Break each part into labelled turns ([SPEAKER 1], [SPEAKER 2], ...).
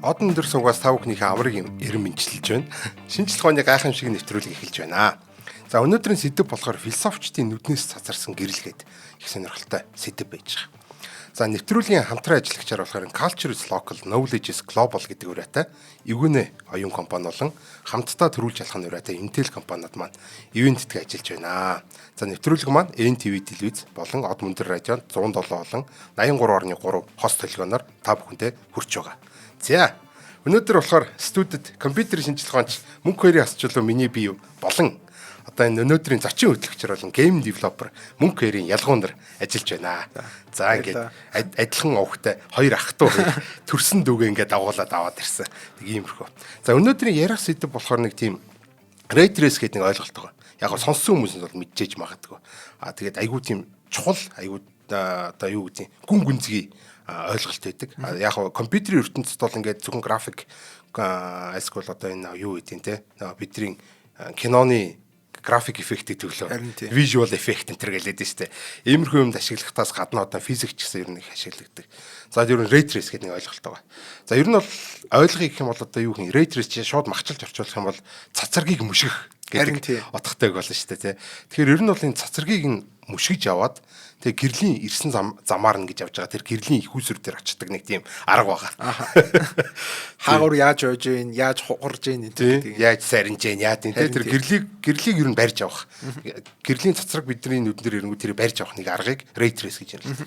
[SPEAKER 1] Одон өндөр суугаас тав бүхнийхээ амрыг эрен мэдчилж байна. Шинжлэх ухааны гайхамшиг нэвтрүүлэг эхэлж байна. За өнөөдрийн сэдэв болохоор философчдын нүднээс цацарсан гэрэлгээд их сонирхолтой сэдэв байж байгаа. За нэвтрүүлгийн хамтран ажиллагчаар болохоор Culture is Local, Knowledge is Global гэдэг үрээтэй эвгүнэ оюун компани болон хамтдаа төрүүлж алхах үрээтэй Intel компаниуд маань ивент тэтгэж ажиллаж байна. За нэвтрүүлэг маань NTV телевиз болон Од мөндөр радиод 107 болон 83.3 хост төлгөөнөөр та бүхэндээ хүрч байгаа. За өнөөдөр болохоор студид компьютерийн шинжилгээ ухаанч мөнх хоёрын асуулт миний бие болон одоо энэ өнөөдрийн зочин хөтлөгчөр болон гейм девелопер мөнх хоёрын ялгуунаар ажиллаж байна. За ингээд адилхан овогтой хоёр ах トゥ төрсөн дүүгээ ингээд дагуулад аваад ирсэн. Тэг иймэрхүү. За өнөөдрийн ярих сэдэв болохоор нэг тийм ray trace гэдэг нэг ойлголт байгаа. Яг нь сонссон хүмүүс нь бол мэдчихэж магадгүй. Тэгээд айгүй тийм чухал айгүй одоо юу гэдэг гүн гүнзгий ойлголт байдаг. Яг нь компьютерийн ертөнцид бол ингээд зөвхөн график эсвэл одоо энэ юу гэдэг те бидний киноны график эффектийг төглөө visual effect энэ төр гэлээд нь штэ. Иймэрхүү юмд ашиглахдаас гадна одоо физик ч гэсэн ер нь их ашигладаг. За ер нь ray trace гэдэг нэг ойлголт байгаа. За ер нь бол ойлгохыг гэх юм бол одоо юу гэх юм ray trace чинь шууд махчилж орчуулах юм бол цацаргийг мөшгөх гэдэг утгатай болно штэ тий. Тэгэхээр ер нь бол энэ цацаргийг нь мөшгөж аваад тэг гэрлийн ирсэн замаар нь гэж явж байгаа. Тэр гэрлийн их усүр дээр очдаг нэг тийм арга байгаа.
[SPEAKER 2] Хаагур яаж ойж гин, яаж хугарж гин гэдэг.
[SPEAKER 1] Яаж сарнж гин, яа тийм тэр гэрлийг ер нь барьж авах. Гэрлийн цацраг бидний нүднэр ирэнгүү тэр барьж авах нэг аргыг ray trace гэж ярьдаг.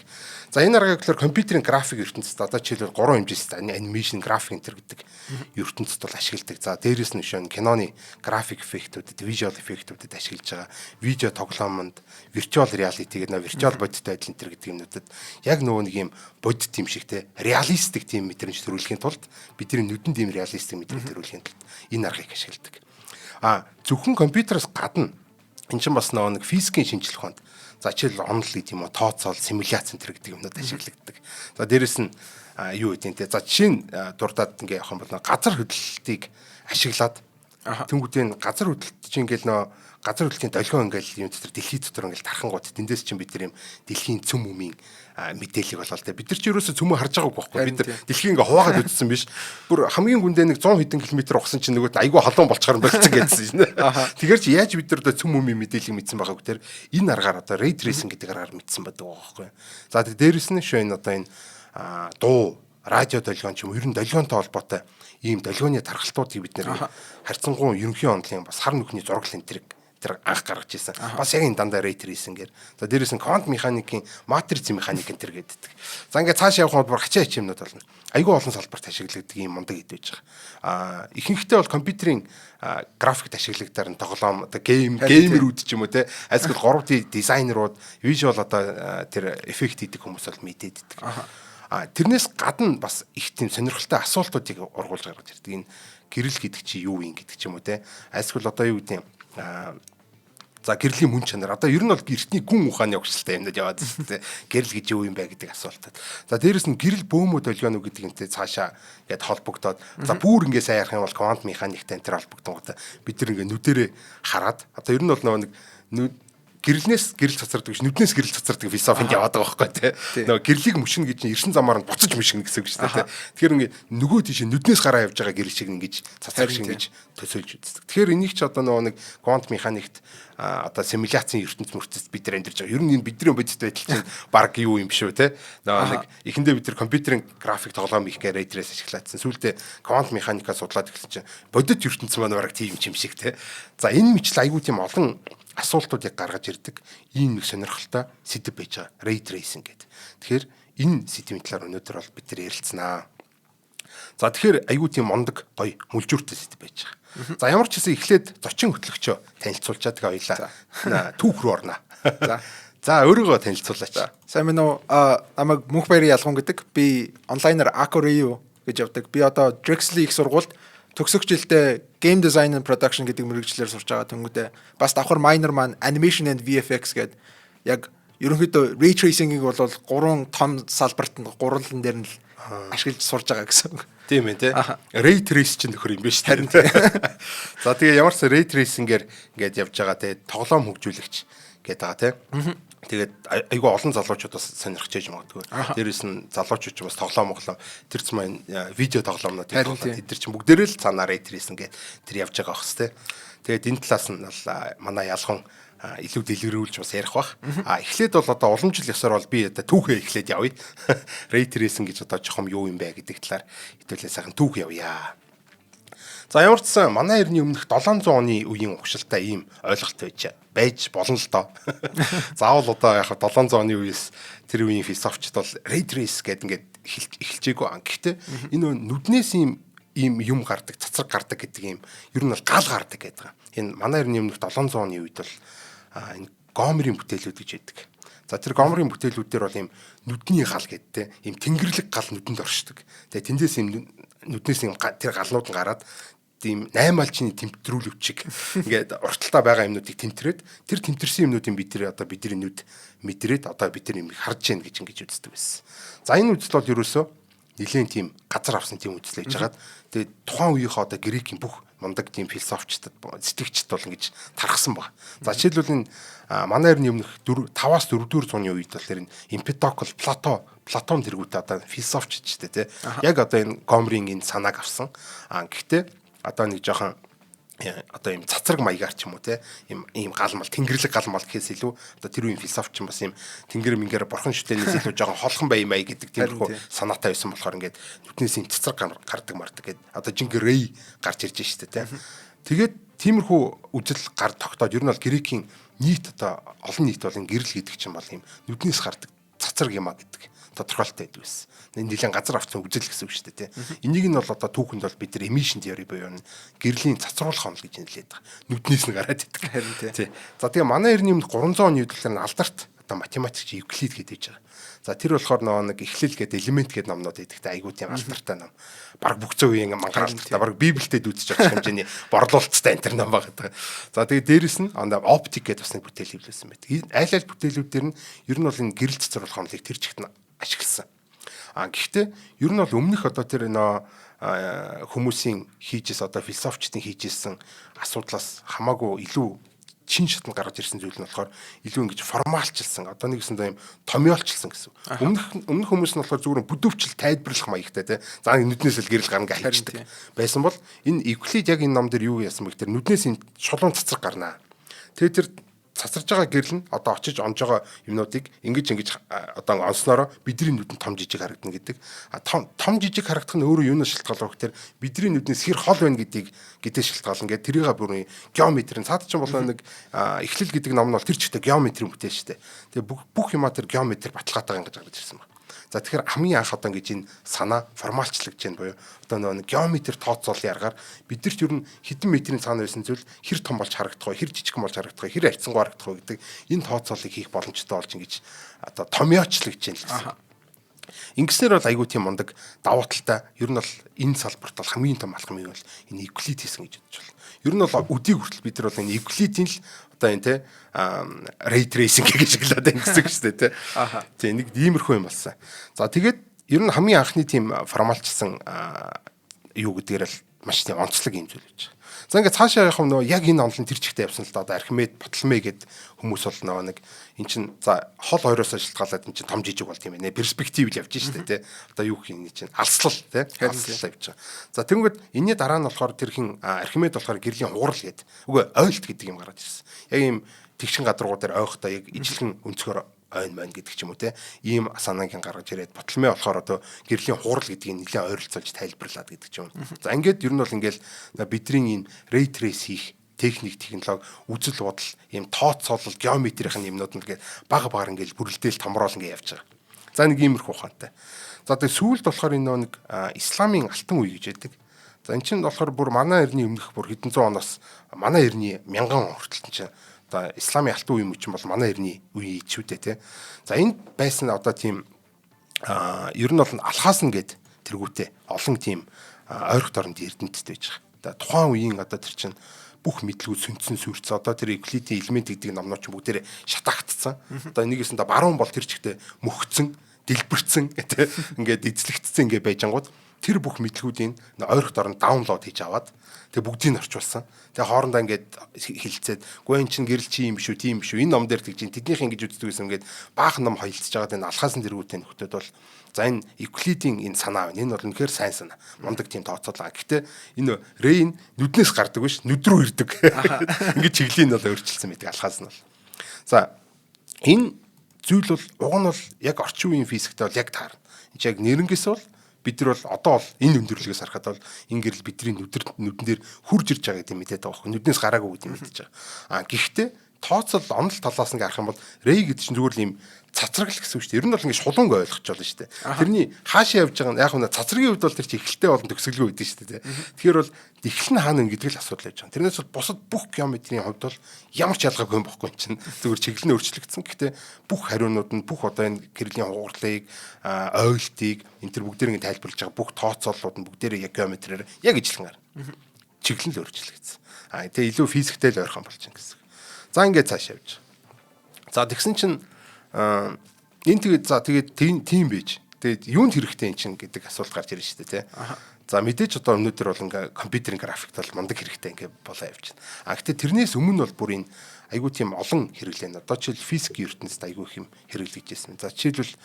[SPEAKER 1] За энэ аргыг болохоор компьютерийн график ертөнцид одоо жишээлбэл 3 хэмжээтэй анимашн график энэ төр гэдэг ертөнцид бол ашигладаг. За дээрэс нь шин киноны график эффектүүдэд, visual эффектүүдэд ашиглаж байгаа. Видео тоглоомонд virtual reality гэдэг нөө virtual бодиттой адил энэ төр гэдэг юмнуудад яг нөгөө нэг юм бодит юм шиг те реалистик тийм мэдрэмж төрүүлэхийн тулд бидний нүдэнд ийм реалистик мэдрэмж төрүүлэхийн тулд энэ аргыг ашигладаг. Зөвхөн компьютероос гадна эн чинь бас нэг физикийн шинжилгээ ухаанд за жишээл онол гэдэг юм уу тооцоол симуляц энэ төр гэдэг юмнууд ашиглагддаг. За дээрэс нь юу гэдэг те за жишээ нь дурдаад ингээ явах юм бол газар хөдлөлтийг ашиглаад тэнгүүдийн газар хөдлөлт чинь ингээл газар хөдлөлтийн долгион ингээл юм дотор дэлхий дотор ингээл тархангууд тэндээс чинь бид нар юм дэлхийн цөм өмийн мэдээлэл болол тэ бид нар ч ерөөсө цөмөө харж байгаагүй байхгүй бид нар дэлхийг ингээ хуваагаад үзсэн биш бүр хамгийн гүндээ нэг 100 хэдэн километр ухсан чинь нөгөөд айгүй холоон болчихоор болчихсон гэсэн шин тэгэхээр чи яаж бид нар одоо цөм өмийн мэдээллийг мэдсэн байгааг тэр энэ аргаар одоо ray tracing гэдэг аргаар мэдсэн байдаг байхгүй за дээрэс нь шин одоо энэ дуу радио долгион ч юм ер нь долгионтой холбоотой ийм долгионы тархалтуудыг бид нэр харьцангуй ерөнхий онолын бас хар нүхний зураг энэ тэр анх гаргаж ирсэн. Бас яг энэ дандаа ray tracing-гээр. За дээрээс нь квант механикийн матриц механик энэ төр гэдэг. За ингээд цааш явах бол хачаа хичээмнүүд болно. Айгүй олон салбарт ашиглагддаг юм мундаг хэд байж байгаа. Ихэнхдээ бол компьютерийн графикт ашиглагдаар нь тоглоом одоо геймерүүд ч юм уу те альсгэл 3D дизайнерууд visual одоо тэр эффект хийдэг хүмүүс бол мэдээддэг. Тэрнээс гадна бас их тийм сонирхолтой асуултуудыг ургуулж гаргаж ирдэг. Энэ гэрэл гэдэг чи юу юм гэдэг ч юм уу те альсгэл одоо юу гэдэг юм за гэрлийн мөн чанар одоо ер нь бол эртний гүн ухааны өгчлөлтэй юмнууд яваад байна те гэрэл гэж юу юм бэ гэдэг асуултад за дээрэс нь гэрэл бөөмө долгион уу гэдэг юмтэй цаашаа гээд холбогдоод за бүр ингээ сайн ярих юм бол квант механиктэй энэ төр холбогдсон бид нар ингээ нүдэрээ хараад одоо ер нь бол нэг гэрэлнээс гэрэл цацардаг биш нүднээс гэрэл цацардаг философинд яваад байгаа байхгүй тий. Нөгөө гэрлийг мөшнө гэж чинь ирсэн замаар нь буцаж мөшнө гэсэн үг шүү дээ тий. Тэгэхээр ингээ нөгөө тийш нүднээс гараа явж байгаа гэрэл шиг ингэж цацарх шиг ингэж төсөөлж үздэг. Тэгэхээр энийг ч одоо нөгөө нэг квант механикт одоо симуляцийн ертөнц мөртөд бид нар амьдарч байгаа. Ер нь энэ бидний бодит байдал чинь баг юу юм биш үү тий. Нөгөө нэг эхэндээ бид нар компьютерийн график тоглоом их ray trace ашиглаадсан. Сүүлдээ квант механикаа судлаад эхэлсэн чинь бодит ертөнц маань баг тийм юм шиг тий. За энэ мэтлээ айгүй тийм олон асуултуудыг гаргаж ирдэг ийм нэг сонирхолтой сэдэв байж байгаа ray tracing гэдэг. Тэгэхээр энэ сэдвийн талаар өнөөдөр бол бид нар ярилцсанаа. За тэгэхээр айгүй тийм мондог гоё мүлжүүртэй сэдэв байж байгаа. За ямар ч гэсэн эхлээд зочин хөтлөгчөө танилцуулчаад тэгээ хоёлаа түүх рүү орно. За өөрийгөө танилцуулаач.
[SPEAKER 2] Сайн мэн үү намайг мөнх баярын ялгуун гэдэг. Би онлайнаар Akorio гэж явдаг. Би одоо Drexel их сургуульд төгсөх жилдээ game design and production гэдэг мэргэжлэр сурч байгаа тэнгүүдээ бас давхар minor маань animation and VFX гэдэг яг ерөнхийдөө ray tracing-ийг бол 3 том салбарт нь гурван дээр нь л ашиглаж сурж байгаа гэсэн.
[SPEAKER 1] Тийм ээ тий. Ray trace чинь нөхөр юм биш харин тий. За тэгээ ямар ч ray tracing-ээр ингээд явж байгаа тий тоглоом хөгжүүлэгч гэдэг байгаа тий. Тэгээд айгүй олон залуучууд бас сонирхож яж магадгүй. Дээрээс нь залуучууд ч бас тоглоом тэр ч маань видео тоглоомнууд тэд нар чинь бүгдээрээ л цаанаа рейтрейс ингээд тэр явж байгаа бахс те. Тэгээд энэ талаас нь бол манай ялхан илүү дэлгэрүүлж бас ярих бах. Эхлээд бол одоо улам жил ёсоор бол би одоо түүхээ эхлээд явъя. Рейтрейсинг гэж одоо жоохон юу юм бэ гэдэг талаар хэдүүлээ сайхан түүх явъя. За ямар ч сан манай эртний өмнөх 700 оны үеийн угшилтай ийм ойлголт байж болно л доо. Заавал одоо яг 700 оны үеэс тэр үеийн философчд бол ray trace гэдэг ингээд эхэлжээгүй. Гэхдээ энэ нүднээс ийм юм гардаг, цацраг гардаг гэдэг ийм ер нь бол гал гардаг гэдэг. Энэ манай эртний өмнөх 700 оны үед бол энэ гомерийн бүтээлүүд гэж яддаг. За тэр гомерийн бүтээлүүд дээр бол ийм нүдний гал гэдтэй ийм тэнгэрлэг гал нүдэнд оршдог. Тэгээ тэндээс ийм нүднээс ийм тэр галнууд нь гараад тийм 8 алчны тэмтрүүлэг чиг ингээд урталтаа байгаа юмнуудыг тэмтрээд тэр тэмтэрсэн юмнуудын бидний нүд мэдрээд одоо бид нар юм харж гэн гэж ингэж үздэг байсан. За энэ үзэл бол ерөөсөө нэлээд тийм газар авсан тийм үзэл гэж хагаад тэгээд тухайн үеийнхээ одоо грекийн бүх мундаг тийм философчдад сэтгэгчд бол ингэж тархсан баг. За жишээлбэл энэ манай эртний өмнөх 5-аас 4-р зууны үед бол энэ Эмпедокл, Платон тэргүүтээ одоо философчд ч тийм яг одоо энэ гомерийн энэ санааг авсан. Гэхдээ одоо нэг жоохон одоо ийм цацраг маягаар ч юм уу те ийм галмал тэнгэрлэг галмал гэхээс илүү одоо тэр үеийн философч юм бас ийм тэнгэр мингээр бурхан шүтлэнээс илүү жоохон холхон бай маяг гэдэг тиймэрхүү санаатай байсан болохоор ингээд нүднээс ийм цацраг гардаг мардаг гэдэг одоо жинхэнэ рей гарч ирж штэ те тэгээд тиймэрхүү үзэл гар тогтоод ер нь бол грекийн нийт одоо олон нийт бол гэрэл гэдэг чинь бол ийм нүднээс гардаг цацраг юм а гэдэг тодорхойлолтой байдаг байсан. Нэлээд газар авсан үзэл гэсэн үг шүү дээ. Энийг нь бол одоо түүхэнд бол бид нар emission theory буюу гэрлийн цацруулах онол гэж нэлээд байгаа. Нүднээс нь гараад идэг. Харин тий. За тэгээ манай эртний өмнө 300 оны үед л алдарт одоо математикч Евклид гэдэг байгаа. За тэр болохоор нэг эхлэл гэдэг элемент гэдэг номнууд эдэгтэй айгуу тийм алдартай ном. Бараг бүх зөв үеийн мангаалтай бараг библиэд үзэж байгаа хэмжээний борлуулалттай энэ ном байгаа. За тэгээ дээрэс нь оптик гэдэг бас нэг бүтээл хэвлүүлсэн байдаг. Айл бүтээлүүд дээр нь ер нь бол энэ гэрэл цацруулах онолыг тэр чигт нь ашигласан. Гэхдээ ер нь бол өмнөх одоо тэр хүмүүсийн хийжээс одоо философчдын хийжсэн асуудлаас хамаагүй илүү чин шатнд гаргаж ирсэн зүйл нь болохоор илүү ингэж формалчилсан одоо нэгсэндээ юм томьёолчилсан гэсэн. Өмнөх хүмүүс нь болохоор зүгээр бүдүүвчл тайлбарлах маягтай те. За нүднээс л гэрэл гарна гэж хэлчихдэг. Байсан бол энэ Евклид яг энэ ном дээр юу яасан бэ гэхээр нүднээс энэ шулуун цацраг гарнаа. Тэгээ тэр цацарж байгаа гэрэл нь одоо очиж онж байгаа юмнуудыг ингэж одоо онснороо бидний нүдэнд том жижиг харагдана гэдэг. Том жижиг харагдах нь өөрөө юунаас шалтгаалж байгаа гэхээр бидний нүднээс хэр хол байна гэдэгээс шалтгаална гэдэг. Тэрийг бүрийн геометрийн цаад чинь болоо нэг эхлэл гэдэг ном нь бол тэр чигтээ геометрийн бүтээл шүү дээ. Тэгээ бүх юмаа тэр геометри баталгаатай ингэж гаргаж ирсэн байна. За тэгэхээр хамгийн анх одоо ингэж энэ санаа формалчлагдж байна буюу одоо нэг геометр тооцоолын аргаар бидэрт ер нь хэдэн метрийн цаана байсан зүйл хэр том болж харагдах вэ, хэр жижигхэн болж харагдах вэ, хэр харьцангуй харагдах вэ гэдэг энэ тооцоолыг хийх боломжтой болж ингэж одоо томьёочлагдж байна л гэсэн. Ингэснээр бол айгүй тийм мундаг давуу талтай ер нь бол энэ салбарт бол хамгийн том алхам нь бол энэ Евклид хийсэн гэж бодож байна. Ер нь бол өдийг хүртэл бид нар бол энэ Евклидийн л одоо энэ те ray tracing гэж хэлээд байна гэсэн үг шүү дээ те. Тийм нэг иймэрхүү юм болсон. За тэгээд ер нь хамгийн анхны тийм формалчсан юу гэдгээр л маш тийм онцлог юм зүйл байж байгаа. За ингээд цаашаа явах нөө яг энэ онлын тэр чигтээ явсан л да одоо Архимед, Птолемей гэд хүмүүс бол нөө нэг эн чин за хол хоёроос шалтгаалаад эн чин том жижиг болд юм байна. Перспектив л явж штэ те. Одоо юу гэх юм чин алслал те. Алслал явж байгаа. За тэнгүүд энэний дараа нь болохоор тэр хин Архимед болохоор гэрлийн хугарал гэд. Үгүй ойлт гэдэг юм гараад ирсэн. Яг ийм тэгшин гадаргуу дээр ойхдоо яг ижлэгэн өнцгөр ойн мань гэдэг ч юм уу те ийм санааг гаргаж ирээд Птолемей болохоор одоо гэрлийн хуурал гэдгийг нэлээд ойролцоолж тайлбарлаад гэдэг ч юм. За ингээд ер нь бол ингээл бидний энэ ray trace хийх техник, технологи, үзэл бодол, ийм тооцоолол, геометрийн юмнууд нь ингээд бага багаар ингээд бүрэлдээл томроол ингээд явж байгаа. За нэг иймэрхүү ухаантай. За тэгээ сүүлд болохоор энэ нэг исламын алтан үе гэж яддаг. За эн чинь болохоор бүр манай эртний өмнөх бүр хэдэн зуун оноос манай эртний 1000 он хүртэл чинь одоо исламын алтан үе юм чинь бол манай эртний үе шүү дээ тий. За энд байсан одоо тийм ер нь бол алхаас нь гээд тэргүүтээ олон тийм ойрох дорнд эрдэнттэй байж байгаа. Тухайн үеийн одоо тэр чинь бүх мэдлгүүд сүнцэн сүрцээ одоо тэр Евклидийн элемент гэдэг номнууд чинь бүгдээрээ шатаагдсан. Одоо нэгээс нь баруун бол тэр чигтээ мөхцөн, дэлбэрцэн гэдэг ингээд эзлэгдсэн ингээд байж ангууд тэр бүх мэдлгүүдийн ойрох дорн даунлоод хийж аваад тэгээ бүгдийг нь орчуулсан. Тэгээ хоорондоо ингээд хилцээд гоо эн чин гэрэл чи юм биш үү тийм биш үү энэ ном дээр тэгж тэднийх ингэж үздэг гэсэн ингээд баахан ном хоёлцож байгаад энэ алхаасан дэргүүтэй нөхдөд бол за энэ Евклидийн энэ санаа байна. Энэ бол үнэхээр сайн санаа. Мундаг тийм тооцоолоо. Гэхдээ энэ Рейн нүднээс гардаг биш нүд рүү ирдэг. Ингээд чиглэлийн бол өөрчилсөн байдаг алхаас нь бол. За энэ зүйл бол уг нь бол яг орчин үеийн физиктэй бол яг таарна. Энд яг нэрнгээс бол бид нар бол одоо бол энэ өндөрлөгөөс харахад бол энэ гэрэл бидний нүдэн дээр хурж ирж байгаа гэдэг мэдээд байгаа байхгүй. Нүднээс гараагүй гэдэг мэдээж байгаа. Гэхдээ тооцол онол талаас нь харах юм бол Рей гэдэг чинь зүгээр л юм цацраг л гэсэн үг шүү дээ. Ер нь бол ингэж шулуунг ойлгож байна шүү дээ. Тэрний хаашаа явж байгаа нь яг нь цацрагийн хувьд бол тэр чинь эхэлтэй болон төгсгөлгүй байдаг шүү дээ. Тэгэхээр бол эхлэл нь хаана гэдэг л асуудал байж байгаа. Тэрнээс бол бусад бүх геометрийн хувьд бол ямар ч ялгаагүй юм бохгүй чинь зүгээр чиглэл нь өөрчлөгдсөн. Гэхдээ бүх хариунууд нь бүх одоо энэ гэрлийн хугарлыг ойлтыг энэ төр бүгдээр ингэ тайлбарлаж байгаа бүх тооцооллууд нь бүгдээрээ яг геометриээр яг ижилхэн гарна. Чиглэл нь өөрчлөгдсөн. Тэгээ илүү физиктэй л ойрхон болж байна гэсэн. За ингээд цааш явж. За тэгсэн чинь энэ тэгээд тийм байж. Тэгээд юунд хэрэгтэй юм чинь гэдэг асуулт гарч ирж штэ тий. За мэдээж одоо өнөөдөр бол ингээ компьютерийн графикт бол мундаг хэрэгтэй ингээ болоо явж байна. Гэхдээ тэрнээс өмнө бол бүр энэ айгүй тийм олон хэрэглэн. Одоо жишээл физикийн ертөнцид айгүй их юм хэрэглэгдэжсэн. За жишээлбэл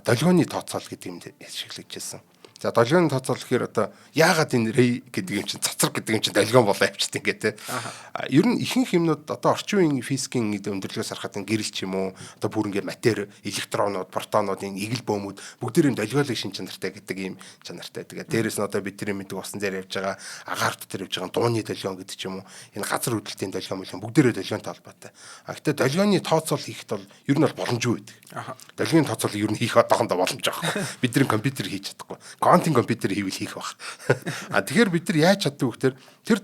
[SPEAKER 1] долгионы тооцоол гэдэг юм ашиглагдчихсэн. За долгионы тооцоол гэхээр одоо яагаад энэ Рей гэдэг юм чинь цацраг гэдэг юм чинь долгион болоо явчихсан ингээ те. Ер нь ихэнх юмнууд одоо орчин үеийн физикийн өндөрлөгөөс харахад гэрэл ч юм уу одоо бүр ингээ матери, электронууд, протонууд энэ игэл бөөмүүд бүгдээр юм долгиолыг шин чанартай гэдэг юм чанартай. Тэгээ дээрэс нь одоо бидний мэддэг усан дээр явж байгаа агаар дотор явж байгаа дууны долгион гэдэг ч юм уу энэ газар хөдлөлтийн долгион мөн бүгдээрээ долгионтой холбоотой. Гэхдээ долгионы тооцоол хийхэд бол ер нь бол боломжгүй байдаг. Долгионы тооцоолыг ер нь хийх одоохондоо боломж байгаа. Бидний компьютер хийж чадахгүй. Квантын компьютер хийвэл хийх баг. Тэгэхээр бид нар яаж чаддаг вэ гэхээр тэр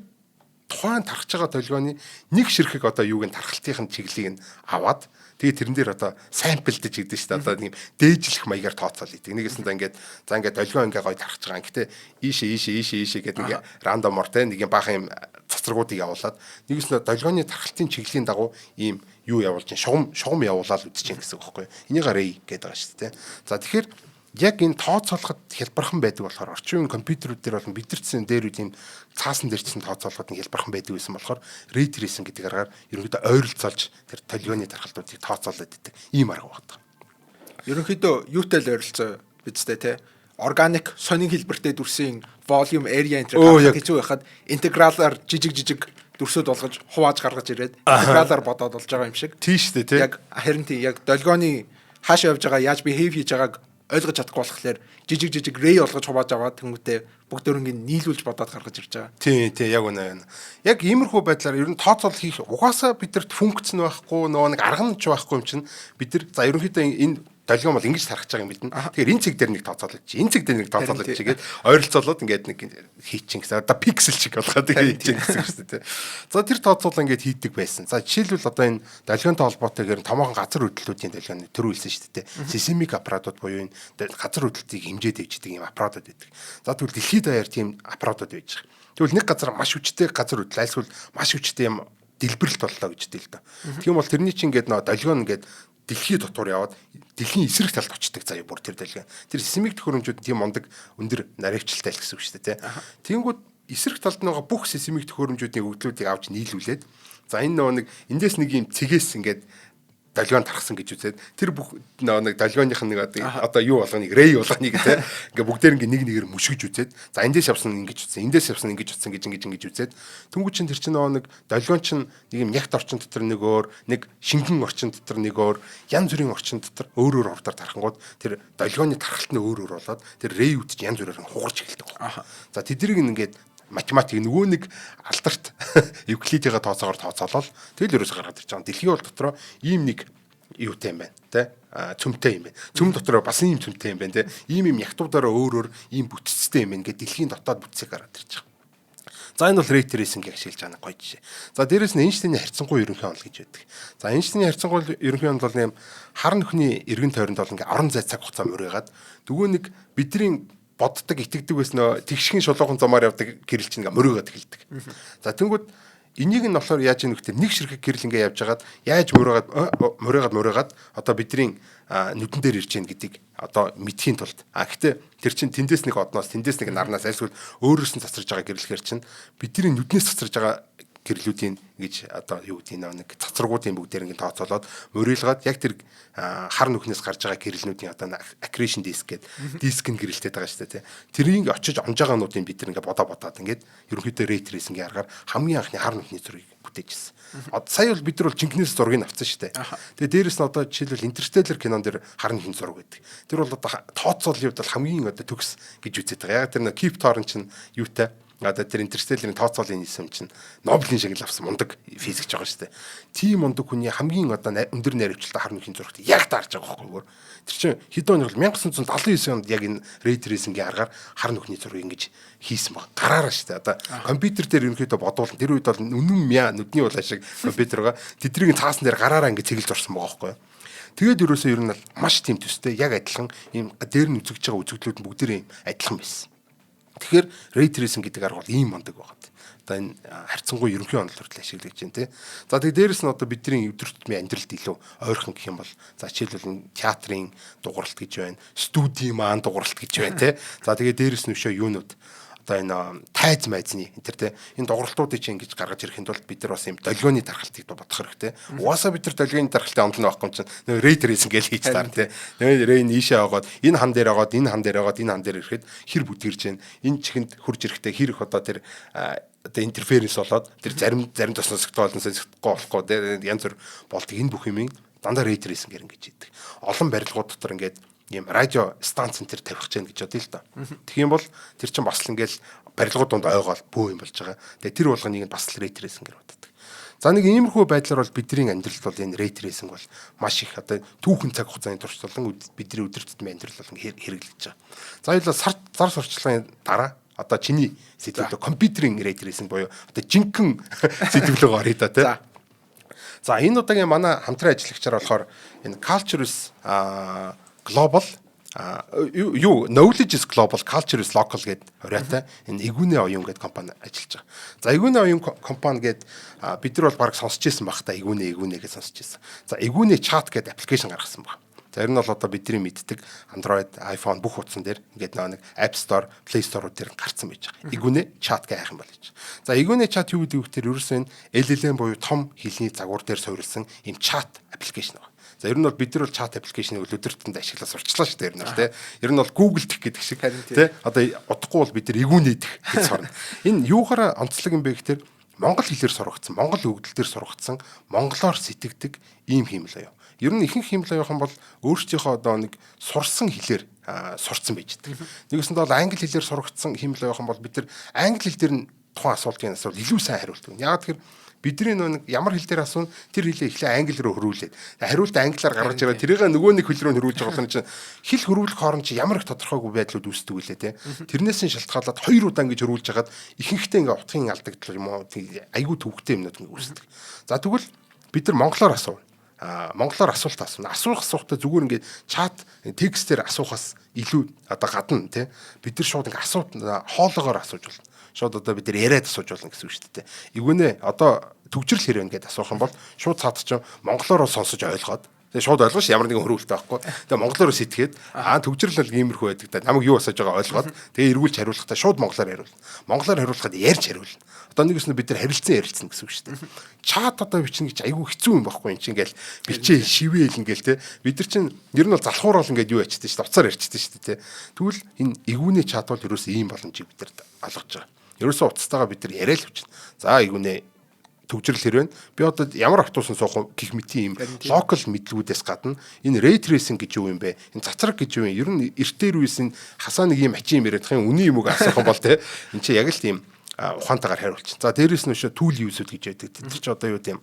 [SPEAKER 1] тухайн тархаж байгаа долгионы нэг ширхэг одоо юуг нь тархалтын чиглэлийг нь аваад тэгээ тэрэн дээр одоо самплдэж гэдэг шүү дээ. Одоо нэг дээжлэх маягаар тооцоол хийдэг. Нэгэсэндээ ингээд за ингээд долгион ингээ гоё тархаж байгаа. Гэхдээ ийшээ гэдэг нэг рандомор те нэг юм баахан юм цацрагуудыг явуулаад нэгэсэндээ долгионы тархалтын чиглэлийн дагуу ийм юу явуулж чинь шугам явуулаад үдчихээн гэсэн үг байхгүй. Энийг Рей гэдэг байгаа шүү дээ. За тэгэхээр яг энэ тооцоолоход хялбархан байдаг болохоор орчин үеийн компьютерүүд дээр болон бидэрчсэн дээр үеийн цаасан дээрчсэн тооцоолоход нь хялбархан байдаг байсан болохоор Ray tracing гэдэг аргаар ерөнхийдөө ойролцоолж тэр долгионы тархалтуудыг тооцоолоод идэг ийм арга байна.
[SPEAKER 2] Ерөнхийдөө юутай л ойролцоо бидтэй те органик сонин хэлбэртэй дүрсийн volume area интеграл хэцүү байхад интегралаар жижиг дүрсүүд болгож хувааж гаргаж ирээд интегралаар бодоод болж байгаа юм шиг.
[SPEAKER 1] Тийм шүү дээ те.
[SPEAKER 2] Яг харин тийм яг долгионы хаашаа явж байгаа яаж behave хийж байгааг ойлгож чадахгүй болохоор жижиг Ray олгож хувааж аваад тэнгуүтээ бүгд өрөнгөний нийлүүлж бодоод гаргаж ирж байгаа.
[SPEAKER 1] Тийм яг үнэ. Яг иймэрхүү байдлаар ер нь тооцоол хийх угаасаа бидэрт функц нь байхгүй нөгөө нэг арга нь ч байхгүй юм чинь бид нар за ерөнхийдөө энэ долгион бол ингэж тархаж байгаа юм бидэн. Тэгэхээр энэ цэг дээр нэг тооцоолж чи энэ цэг дээр нэг тооцоолж чигээд ойролцоолоод ингээд нэг хийчин гэсэн. Одоо пиксел шиг болгоод хийчин гэсэн шүү дээ. За тэр тооцоол ингээд хийдэг байсан. За жишээлбэл одоо энэ долгионтой холбоотойгоор томоохон газар хөдлөлтийн долгион төр үйлсэн шүү дээ. Сейсмик аппаратууд буюу энэ газар хөдлөлтийг хэмжээд дэвждэг юм аппаратууд байдаг. За тэгвэл дэлхийд даяар тийм аппаратууд байж байгаа. Тэгвэл нэг газар маш хүчтэй газар хөдлөл айлсвал маш хүчтэй юм дэлбэрэлт боллоо гэж дээ л да. Тийм бол тэрний чинь ингээд нөө долгион ингээд дэлхий дотор яваад дэлхийн эсрэг талд очдог заяа бүр тэр долгион. Тэр сейсмик төхөөрөмжүүд тийм мондөг өндөр наривчлалтай л гэсэн үг шүү дээ, тий. Тэнгүүд эсрэг талд байгаа бүх сейсмик төхөөрөмжүүдийн өгдлүүдийг авч нийлүүлээд за энэ нөгөө нэг эндээс нэг юм цэгээс ингээд долгион тархсан гэж үзээд тэр бүх нэг долгионых нь нэг одоо юу болгоныг Ray болгоныг те ингээ бүгдээр ингээ нэг нэгээр мүшгэж үзээд за эндээс явсан ингэж утсан эндээс явсан ингэж утсан гэж үзээд түнгүү чин тэр чин нэг долгион чин нэг юм ягт орчин дотор нэг өөр нэг шингэн орчин дотор нэг өөр янз бүрийн орчин дотор өөр хувтар тархангууд тэр долгионы тархалт нь өөр болоод тэр Ray үтж янз бүрээр хугарч эхэлдэг. За тэднийг ингээд математик нөгөө нэг алдарт Евклидийн тооцоогоор тооцоолол тэгэл ерөөсө гаргаад ирж байгаа. Дэлхийн бол дотроо ийм нэг юутай юм байна те цөмтэй юм байна. Цөм дотроо бас ийм цөмтэй юм байна те. Ийм ягтуудаараа өөр ийм бүтцтэй юм байна гэдэг дэлхийн дотоод бүтцийг гаргаад ирж байгаа. За энэ бол Ray tracing-ийг ашиглаж байгаа гоё жишээ. За дээрэс нь Эйнштейний харьцангуй ерөнхий онол гэж байдаг. За Эйнштейний харьцангуй ерөнхий онол бол нэм хар нөхний эргэн тойронд бол ингээ орон зай цаг хугацаа мөрөөгаад дөгөө нэг бидний боддог итгэдэг байсан нөө тэгшхэн шулуухан замаар явдаг гэрэл чинь ингээ мөрөөгөөд эхэлдэг. За тэнгууд энийг нь болохоор яаж ийм нөхтэй нэг ширхэг гэрэл ингээ явж хагаад яаж мураагаад одоо бидний нүдэн дээр ирж гин гэдгийг одоо мэдхийн тулд гэхдээ тэр чин тэндээс нэг одноос тэндээс нэг нарнаас альсгүй өөрөөс нь цацраж байгаа гэрлэхэр чин бидний нүднээс цацраж байгаа гэрлүүдийн гэж одоо юу гэдэг нэг цацрагуудын бүгдээр ингэ тооцоолоод мөрөөлгөөд яг тэр хар нүхнээс гарч байгаа гэрэлнүүдийн одоо accretion disk гэдэг диск нь гэрэлтээд байгаа шүү дээ. Тэрийг очиж онж байгаануудын бид тэр ингэ бодоод ингээд ерөнхийдөө ray tracing-ийн аргаар хамгийн анхны хар нүхний зургийг бүтээжсэн. Одоо сая бол бид нар бол жинкнээс зургийг авсан шүү дээ. Тэгээ дээрэс нь одоо жишээлбэл Interstellar кинон дэр хар нүхний зураг байдаг. Тэр бол одоо тооцоолын хувьд бол хамгийн одоо төгс гэж үзээд байгаа. Яг тэр Keep Thorne чинь юутай одоо тэр Interstellar-ийн тооцоолын нийсэм чинь Нобелийн шагнал авсан мундаг физикч байгаа шүү дээ. Тийм мундаг хүний хамгийн одоо өндөр найрамчлалтай хар нүхийн зурагт яг даарж байгаа байхгүй юу? Тэр чинь хэдэн оны 1979 онд яг энэ ray tracing-ийн аргаар хар нүхний зургийг ингэж хийсэн баг. Гараараа шүү дээ. Одоо компьютер дээр ерөнхийдөө бодвол тэр үед бол нүдний улаан шиг компьютер байгаа. Тэднийг цаасан дээр гараараа ингэж цэглэж орсон байгаа байхгүй юу? Тэгээд ерөөсөө ер нь маш тийм төстэй яг адилхан ийм дээр нь үзэгдэж байгаа үзэгдлүүд нь бүгдээрээ адилхан байсан. Тэгэхээр ray tracing гэдэг арга бол ийм мундаг байгаа. Одоо энэ харьцангуй ерөнхий онол хүртэл ашиглаж байна тий. За тэгээд дээрэс нь одоо бидний өдөр тутмын амьдралд илүү ойрхон гэх юм бол за жишээлбэл театрын дугуйлт гэж байна, студийн маань дугуйлт гэж байна тий. За тэгээд дээрэс нь өшөө юунууд одоо энэ тайз майзны энэ тэр энэ дугуйлтуудыг чинь ингэж гаргаж ирэхэд бол бид нар бас юм долгионы дархалтыг бодох хэрэгтэй. Угаасаа бид нар долгионы дархалтыг онлно байхгүй чинь нөө ray tracing гэж хийж таар тий. Нөө ray нийшээ аваад энэ хан дээр аваад энэ хан дээр аваад энэ хан дээр ирэхэд хэр бүтгэрж байна. Энэ чихэнд хурж ирэхдээ хэр их одоо тэр одоо интерференс болоод тэр зарим тосносгтой болно сонсохгүй болохгүй тий янз бүр болдог энэ бүх юмыг дандаа ray tracing гэр ингэж хийдэг. Олон барилгууд дотор ингээд ийм радио станц энэ төр тавих гэж бодъё л да. Тэгэх юм бол тэр чинь бас л ингээл барилгууд донд ойгоол бөө юм болж байгаа. Тэгээ тэр болгоныг бас л ray tracing гэж боддог. За нэг иймэрхүү байдлаар бол бидний амьдралд бол энэ ray tracing бол маш их одоо түүхэн цаг хугацааны турш болон бидний өдөр тутмын амьдрал болон хэрэглэж байгаа. За хоёул зар сурталчилгааны дараа одоо чиний сэдвүүд компьютерийн ray tracing буюу одоо жинхэнэ сэдвлөг орё да тий. За энэ удаагийн манай хамтран ажиллагчаар болохоор энэ culture-с global knowledge is global, culture is local гэдэг оройтой энэ Игүнэ оюун гэдэг компани ажиллаж байгаа. За Игүнэ оюун компани гэдэг бид нар бол баг сонсч ирсэн баг та Игүнэ гэж сонсч ирсэн. За Игүнэ чат гэдэг аппликейшн гаргасан баг. За ер нь бол одоо бидний мэддэг Android, iPhone бүх утсан дээр ингээд нэг App Store, Play Store дээр гарцсан байж байгаа. Игүнэ чат гэх юм бол гэж. За Игүнэ чат юу гэдэг вэ гэхээр ерөөсөө LLM буюу том хэлний загвар дээр суурилсан юм чат аппликейшн байна. За ер нь бол бид нар бол чат аппликейшнийг өдөртөнд ашиглаж сурчлаа шүү дээ ер нь тий. Ер нь бол Google гэх гэдэг шиг тий. Одоо удахгүй бол бид нар Игүнэ дэх гэж сорно. Энэ юухаараа онцлог юм бэ гэхээр монгол хэлээр сургагдсан, монгол өгдөл дээр сургагдсан, монголоор сэтгэдэг ийм хиймэл аюу. Ер нь ихэнх хиймэл аюухан бол өөрсдийнхөө одоо нэг сурсан хэлээр сурцсан байж байгаа. Нэгэсэнд бол англи хэлээр сургагдсан хиймэл аюухан бол бид нар англи хэл дээр нь тухайн асуултын асуулт илүү сайн хариулдаг. Яг тэгэхээр бидний нэг ямар хэл дээр асуун тэр хэлээ эхлээ англи руу хөрвүүлээд хариулт англиар гаргаж ирээ тэрийг нөгөө нэг хэл рүү хөрвүүлж байгаа юм чинь хэл хөрвүүлэх хооронд чи ямар их тодорхойгүй байдлууд үүсдэг үлээ те тэрнээс нь шалтгаалаад 2 удаа ингэж хөрвүүлж хагаад ихэнхдээ ингээ утгын алдагдал юм уу айгүй төвхтэй юмнууд ингээ үүсдэг. За тэгвэл бид нар монголоор асуув. Монголоор асуулт асууна. Асуухдаа зүгээр ингээ чат текстээр асуухаас илүү одоо гадна те бид нар шууд ингээ асуулт хоолоогоор асууж болно. Шууд одоо бид нар яриад асууж болно гэсэн үг шүү дээ. Игүнэ одоо төвчрөл хэрэг ингээд асуух юм бол шууд цаад чинь монголоор сонсож ойлгоод тэгээ шууд ойлгоош ямар нэгэн хөрвөлтэй байхгүй. Тэгээ монголоор сэтгэхэд төвчрөл бол иймэрхүү байдаг да. Намайг юу асууж байгаа ойлгоод тэгээ эргүүлж хариулахдаа шууд монголоор хариулна. Монголоор хариулахад ярьж хариулна. Одоо нэгээс нь бид нар харилцсан ярилцсан гэсэн үг шүү дээ. Чат одоо бичнэ гэж айгүй хэцүү юм байхгүй юм чинь ингээл бичээ шивээл ингээл те бид нар чинь ер нь бол залхуур бол ингээд юу ячдээ шүү дээ. Уцаар ярьчдээ шүү дээ те. Тэгвэл энэ Игүнэ чат бол ерөөсөө ийм боломжийг бид нар олгож байгаа. Ерөөсөө уцтайгаа бид нар яриа л хүчин. За Игүнэ төвчрөл хэрвэн би одоо ямар автобусан суух гих мэт юм локал мэдлгүүдээс гадна энэ ray tracing гэж юу юм бэ? Энэ цацраг гэж юу юм? Ер нь эртээр үеэс энэ хасаа нэг юм ачийн юм яриадах юм үний юм уу асуух юм бол те энэ чи яг л тийм ухаантайгаар хариулчих. За дээрэс нь өшөө tool use-уд гэж байдаг. Тэр чи одоо юу гэм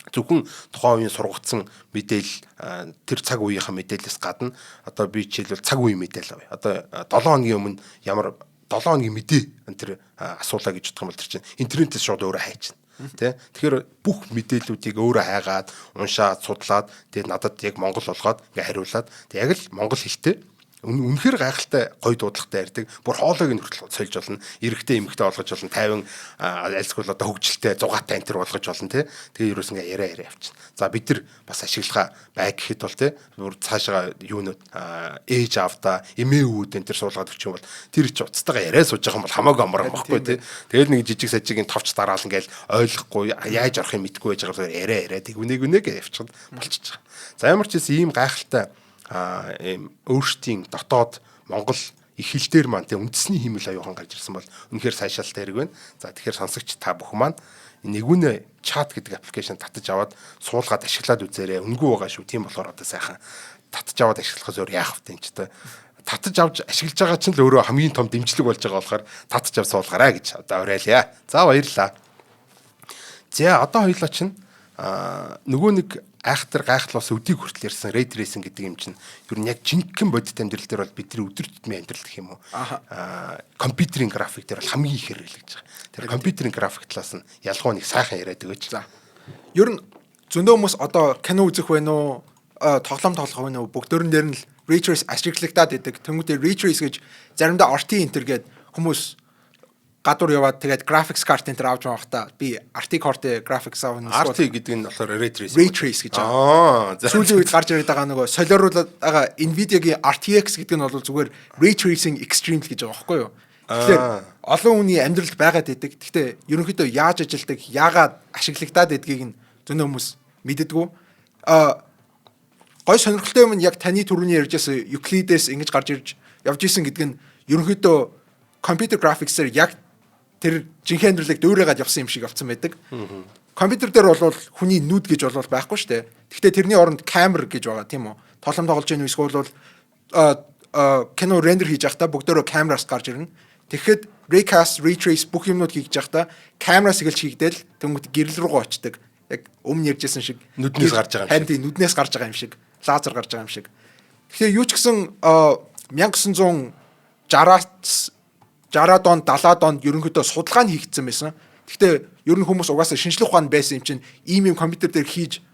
[SPEAKER 1] зөвхөн тухайн үеийн сургагдсан мэдээлэл тэр цаг үеийнхэн мэдээлэлээс гадна одоо би жишээлбэл цаг үеийн мэдээлэл авъя. Одоо 7 хоногийн өмнө ямар 7 хоногийн мэдээ энэ асуулаа гэж бодох юм бол тэр чинь интернетээс шууд өөрөө хайчихна. Тэ тэгэхээр бүх мэдээллүүдийг өөрөө хайгаад уншаад судлаад тэгээд надад яг монгол болгоод ингээ хариулаад тэг яг л монгол хэлтэй үнэхээр гайхалтай гоё дуудлагатай ярьдаг. Бүр хоолойг нь хүртэл сольж болно. Эрэгтэй эмэгтэй болгож болно. 50 альсгул одоо хөгжилтэй 6-тай энэ төр болгож болно тий. Тэгээ ерөөс ингээ яриа явчихна. За бид нар бас ашиглахаа бай гэхэд бол тий. Бүр цаашаа юунууд ээж аавда эмээ үүд энэ төр суулгаад өгч юм бол тэр чи уцтайгаа яриа сууж байгаа юм бол хамаагүй амар байхгүй тий. Тэгэл нэг жижиг сажигийн товч дараал ингээл ойлгохгүй яаж орох юм мэдгүй байж байгаа яриа тэг үнэг явчихсан болчихж байгаа. За ямар ч юм ийм гайхалтай ийм өөрсдийн дотоод Монгол их хэл дээр маань тийм үндэсний хиймэл аюухан гарч ирсэн бол үнэхээр сайшаалтай хэрэг байна. За тэгэхээр сонсогч та бүхэн маань нэгүнэ чат гэдэг аппликейшн татаж аваад суулгаад ашиглаад үзээрэй. Үнгүй байгаа шүү. Тийм болохоор одоо сайхан татаж аваад ашиглахаас өөр яах вэ ч гэдэг. Татаж авч ашиглаж байгаа чинь л өөрөө хамгийн том дэмжлэг болж байгаа болохоор татаж ав суулгаарай гэж одоо уриалъя. За баярлалаа. За одоо хоёлаа чинь нөгөө нэг айхтар гайхал бас өдийг хүртэл ярьсан ray tracing гэдэг юм чинь ер нь яг жинхэнэ бодит амьдрал дээр бол бидний өдөр тутмын амьдрал гэх юм уу компьютерийн график дээр бол хамгийн их хэрэглэж байгаа. Тэр компьютерийн график талаас нь ялгуу нэг сайхан яриад өгөөч.
[SPEAKER 2] За. Ер нь зөндөө хүмүүс одоо кино үзэх байна уу, тоглоом тоглох байна уу бүгдөрн дээр нь ray trace ашиглагдаад идэг. Тэнгүүтээ ray trace гэж заримдаа RT enter гээд хүмүүс гадуур яваад тэгээд graphics card энэ төр авч байхдаа би RT core-тэй graphics авна.
[SPEAKER 1] RT гэдэг нь болохоор ray trace
[SPEAKER 2] гэж байгаа. Сүүлийн үед гарч ирээд байгаа нөгөө солиоруулаад байгаа Nvidia-гийн RTX гэдэг нь бол зүгээр ray tracing extreme гэж байгаа байхгүй юу? Тэгэхээр олон хүний амьдралд байгаад идэг. Гэхдээ ерөнхийдөө яаж ажилдаг, яагаад ашиглагдаад идгийг нь зөндөө хүмүүс мэддэггүй. Гой сонирхолтой юм нь яг таны түрүүний ярьжсэн Euclides ингэж гарч ирж явж исэн гэдэг нь ерөнхийдөө computer graphics-ээр яг тэр жинхэнэ амьдралыг дөөрөөгаад явсан юм шиг авсан байдаг. Компьютер дээр бол хүний нүд гэж бол байхгүй шүү дээ. Гэхдээ тэрний оронд камер гэж байгаа тийм үү? Тоглоом тоглож байгаа эсвэл бол кино рендер хийж байхдаа бүгдөө камераас гарч ирнэ. Тэгэхэд raycast, ray trace бүх юмнууд хийж байхдаа камераас эхэлж хийгдэл тэнгуут гэрэл рүүгээ очдог. Яг өмнө ярьжсэн шиг
[SPEAKER 1] нүднээс гарч байгаа юм шиг.
[SPEAKER 2] Нүднээс гарч байгаа юм шиг, лазер гарч байгаа юм шиг. Тэгэхээр юу ч гэсэн 1960-аас 60-аад онд 70-аад онд ерөнхийдөө судалгаа нь хийгдсэн байсан. Гэхдээ ер нь хүмүүс угаасаа шинжлэх ухаан байсан юм чинь ийм компьютер дээр хийж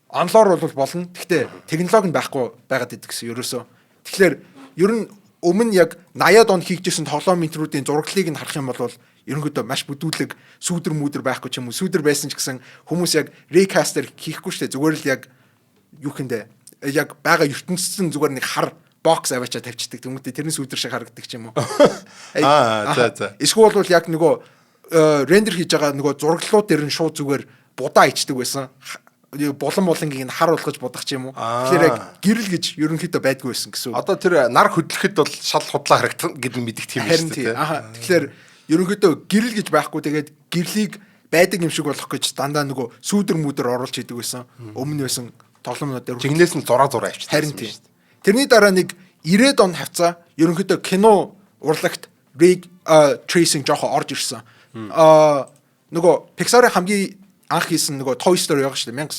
[SPEAKER 2] онлоор бол болно. Гэхдээ технологи нь байхгүй байгаад идэг гэсэн ерөөсөө. Тэгэхээр ер нь өмнө яг 80-аад онд хийгдсэн тоглоом интерүүдийн зураглалыг нь харах юм бол ерөнхийдөө маш бүдүүлэг сүүдэр мүдэр байхгүй ч юм уу. Сүүдэр байсан ч гэсэн хүмүүс яг raycaster хийхгүй шүү дээ. Зүгээр л яг юу хэмдэ яг байгаа ертөнцийн зүгээр нэг хар бокс аваачаа тавьчихдаг. Тэмүүтээ тэрний сүүдэр шиг харагддаг ч юм уу.
[SPEAKER 1] За.
[SPEAKER 2] Эсвэл бол яг нөгөө рендер хийж байгаа нөгөө зураглалууд дээр нь шууд зүгээр будаа ичдэг байсан. Булангийн нь хар болгож будах ч юм уу. Тэгэхээр яг гэрэл гэж ерөнхийдөө байдгүй байсан гэсэн.
[SPEAKER 1] Одоо тэр нар хөдлөхөд бол шал худлаа харагдана гэдэг мэддэг юм шүү дээ.
[SPEAKER 2] Тэгэхээр ерөнхийдөө гэрэл гэж байхгүй тэгээд гэрлийг байдаг юм шиг болох гэж дандаа нөгөө сүүдэр мүдэр оруулж идэг байсан. Өмнө байсан тоглоомнууд дээр
[SPEAKER 1] жигнээс нь зураа авчихсан.
[SPEAKER 2] Харин тийм. Тэрний дараа нэг 90-ад он хавцаа ерөнхийдөө кино урлагт ray tracing жоохон орж ирсэн. Нөгөө Pixar-ын хамгийн анх хийсэн нөгөө Toy Story байгаа шүү дээ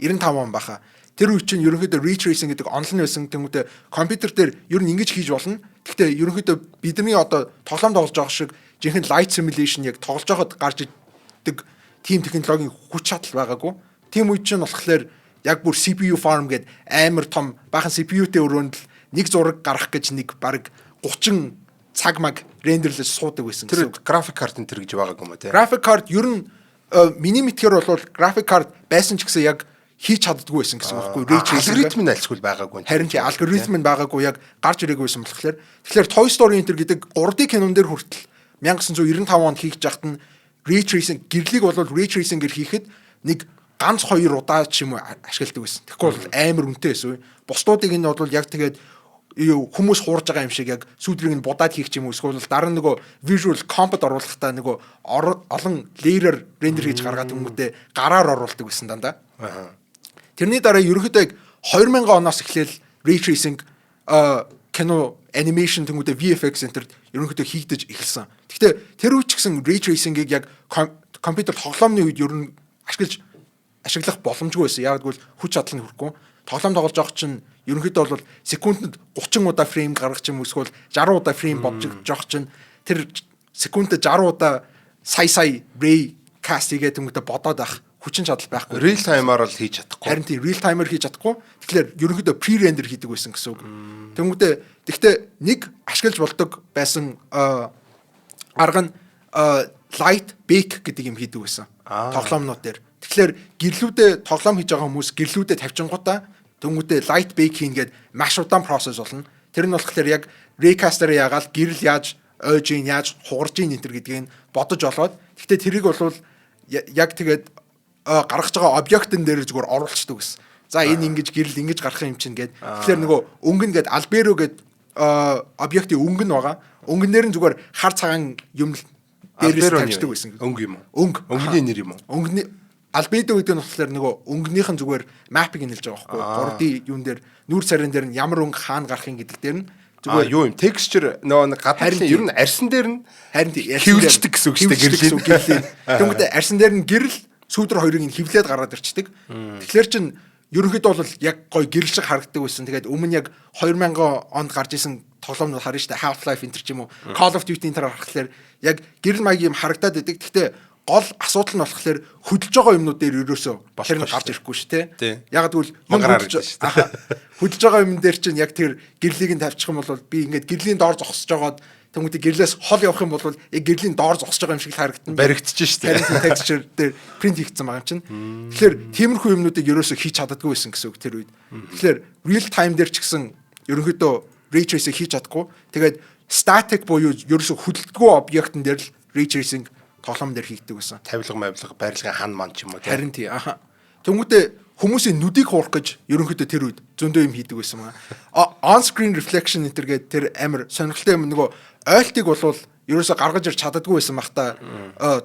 [SPEAKER 2] 1995 он баха. Тэр үе чинь ерөнхийдөө ray tracing гэдэг онлын байсан тэмүүтэ компьютер дээр ер нь ингэж хийж болно. Гэхдээ ерөнхийдөө бидний одоо тоглоом тоглож байгаа шиг жинхэнэ light simulation яг тоглож байхад гарч ирдэг team технологийн хүч чадал байгаагүй. Team үе чинь болохоор яг бүр CPU farm гэдэг амар том бахан CPU-тэй өрөөнд л нэг зураг гарах гэж нэг баг 30 цаг маг рендерлж суудаг байсан
[SPEAKER 1] гэсэн. Тэр график карт энэ төр гэж байгаагүй юм уу те?
[SPEAKER 2] График карт ер нь миний мэдхээр бол график карт байсан ч гэсэн яг хийж чаддгүй байсан гэсэн үг байхгүй.
[SPEAKER 1] Алгоритм нь альчгүй байгаагүй.
[SPEAKER 2] Харин чи алгоритм нь байгаагүй яг гарч ирээгүй байсан болохоор тэгэхээр Toy Story энэ төр гэдэг 3D кинон дээр хүртэл 1995 онд хийж яхад нь ray tracing гэрлийг бол ray tracing-ээр хийхэд нэг ганц 2 удаа ч юм уу ашигладаг байсан. Тэгэхгүй бол амар үнэтэй байсан. Бусдуудыг нь бол яг тэгээд хүмүүс хуурж байгаа юм шиг яг сүүдрийг нь будаад хийх юм уу эсвэл дараа нь нөгөө visual comp-д оруулахдаа нөгөө олон layer render хийж гаргаад хүмүүдээ гараар оруулдаг байсан дандаа. Тэрний дараа ерөнхийдөө яг 2000 оноос эхлээл ray tracing кино animation тэмүүдээ VFX center ерөнхийдөө хийгдэж эхэлсэн. Гэхдээ тэр үе ч гэсэн ray tracing-ийг яг компьютер тоглоомны үед ер нь ашиглах боломжгүй байсан. Яг гэвэл хүч чадал нь хүрхгүй. Тоглоом тоглож байгаа чинь ерөнхийдөө бол секундэд 30 удаа фрейм гаргах юм эсвэл 60 удаа фрейм бодож жоох чинь тэр секундэд 60 удаа сая ray cast хийгээд тэмүүдээ бодоод ах хүчин чадал байхгүй.
[SPEAKER 1] Real time-аар л хийж чадахгүй.
[SPEAKER 2] Харин тийм real time-аар хийж чадахгүй. Тэгэхээр ерөнхийдөө pre-render хийдэг байсан гэсэн үг. Тэгвэл нэг ашиглаж болдог байсан арга нь light bake гэдэг юм хийдэг байсан. Тоглоомнууд дээр. Тэгэхээр гэрлүүдээ тоглоом хийж байгаа хүмүүс гэрлүүдээ тавьчингуудаа тэнгүүдээ light bake хийгээд маш удаан процесс болно. Тэр нь болохоор яг raycaster яагаад гэрэл яаж ойж ийн яаж хугарж ийн энэ гэдгийг бодож олоод гэхдээ тэрийг бол яг тэгээд гаргаж байгаа объектын дээр зүгээр оруулцдаг гэсэн. За энэ ингэж гэрэл ингэж гарах юм чинь гээд тэгэхээр нөгөө өнгөн гээд Albero гээд объектын өнгөн байгаа. Өнгөнээр нь зүгээр хар цагаан юм дээрээс тавьдаг байсан.
[SPEAKER 1] Өнгө юм
[SPEAKER 2] Өнгө.
[SPEAKER 1] уу? Өнгөний нэр юм уу?
[SPEAKER 2] Өнгөний Albedo гэдэг нь болохоор нөгөө өнгөнийх нь зүгээр мапыг нэлж байгаа байхгүй. 3D юун дээр нүүр царин дээр нь ямар өнгө хаана гарахын гэдэг дээр нь
[SPEAKER 1] зүгээр юу юм texture нөгөө гадаадын ер нь арьсан дээр нь
[SPEAKER 2] харин
[SPEAKER 1] хөвлөждөг гэсэн үг шүү дээ гэрлийн.
[SPEAKER 2] Тэгмээ арьсан дээр нь гэрэл сүүдэр хоёрыг нь хевлээд гараад ирчдэг. Тэгэхээр чин ерөнхийдөө бол яг гой гэрэл шиг харагддаг байсан. Тэгээд өмнө яг 2000 онд гарч исэн тоглоомнууд харна шүү дээ. Half-Life энэ ч юм уу. Call of Duty энэ төр харахаар яг гэрэл маяг юм харагдаад байдаг. Гэхдээ гол асуудал нь болохоор хөдөлж байгаа юмнууд дээр ерөөсөө тэр нь гарч ирэхгүй шүү те. Яг тэгвэл юм хөдөлж байгаа юм дээр чинь яг тэр гэрлийг нь тавьчих юм бол би ингээд гэрлийн доор зогсож байгаад тэмүүтэ гэрлээс хол явах юм бол яг гэрлийн доор зогсож байгаа юм шиг л харагдана.
[SPEAKER 1] Баригдчих шүү
[SPEAKER 2] те. Texture дээр print хийгдсэн байгаа юм чинь. Тэгэхээр тиймэрхүү юмнуудыг ерөөсөө хийж чаддаггүй байсан гэсэн үг тэр үед. Тэгэхээр real time дээр ч гэсэн ерөнхийдөө ray tracing хийж чадахгүй. Тэгээд static буюу ерөөсөө хөдөлдөггүй объектын дээр л ray tracing тоглоом дээр хийгдэг байсан.
[SPEAKER 1] Тавилга байрлагын хан ман ч юм уу тийм.
[SPEAKER 2] Харин тий. Тэмүүтэ хүмүүсийн нүдийг хуурах гэж ерөнхийдөө тэр үед зөндөө юм хийдэг байсан маа. On screen reflection гэдэг тэр амар сонирхолтой юм нөгөө ойлтыг болвол ерөөсө гаргаж ирч чаддаггүй байсан бах та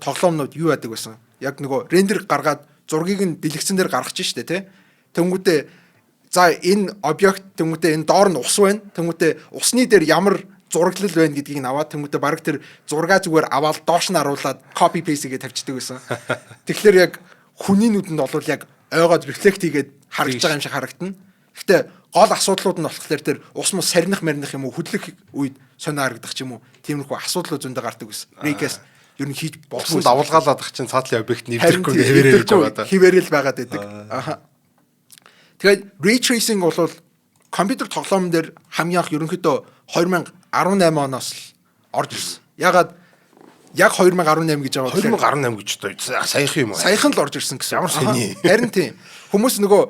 [SPEAKER 2] тоглоомнууд юу яадаг байсан. Яг нөгөө рендер гаргаад зургийг нь дэлгэцэн дээр гаргаж штэ тий. Тэмүүтэ за энэ объект тэмүүтэ энэ доор нь ус байна. Тэмүүтэ усны дээр ямар зураглал байна гэдгийг нь аваад тэмүүтэ баг тэр зургаа зүгээр аваад доош нь харуулад copy paste хийгээд тавьчихдаг байсан. Тэгэхээр яг хүний нүдэнд бол яг ойгоод reflect хийгээд харагдж байгаа юм шиг харагдана. Гэхдээ гол асуудлууд нь болохоор тэр ус мус сарних марних юм уу хөдлөх үед сонио харагдах ч юм уу тиймэрхүү асуудлууд зөндөө гардаг байсан. Raycast ер нь хийж
[SPEAKER 1] болсон давулгаалаад ах чинь цаатлын объект нэвтрэхгүй хэвээрээ гэж байгаа даа.
[SPEAKER 2] Хэвээрэл байгаад байдаг. Тэгээд ray tracing бол компьютер тоглоом дээр хамгийн анх ерөнхийдөө 2018 оноос л орж ирсэн. Ягаад яг 2018 гэж байгаа.
[SPEAKER 1] 2018 гэж одоо саяхан юм уу?
[SPEAKER 2] Саяхан л орж ирсэн гэсэн.
[SPEAKER 1] Ямар сони.
[SPEAKER 2] Харин тийм. Хүмүүс нөгөө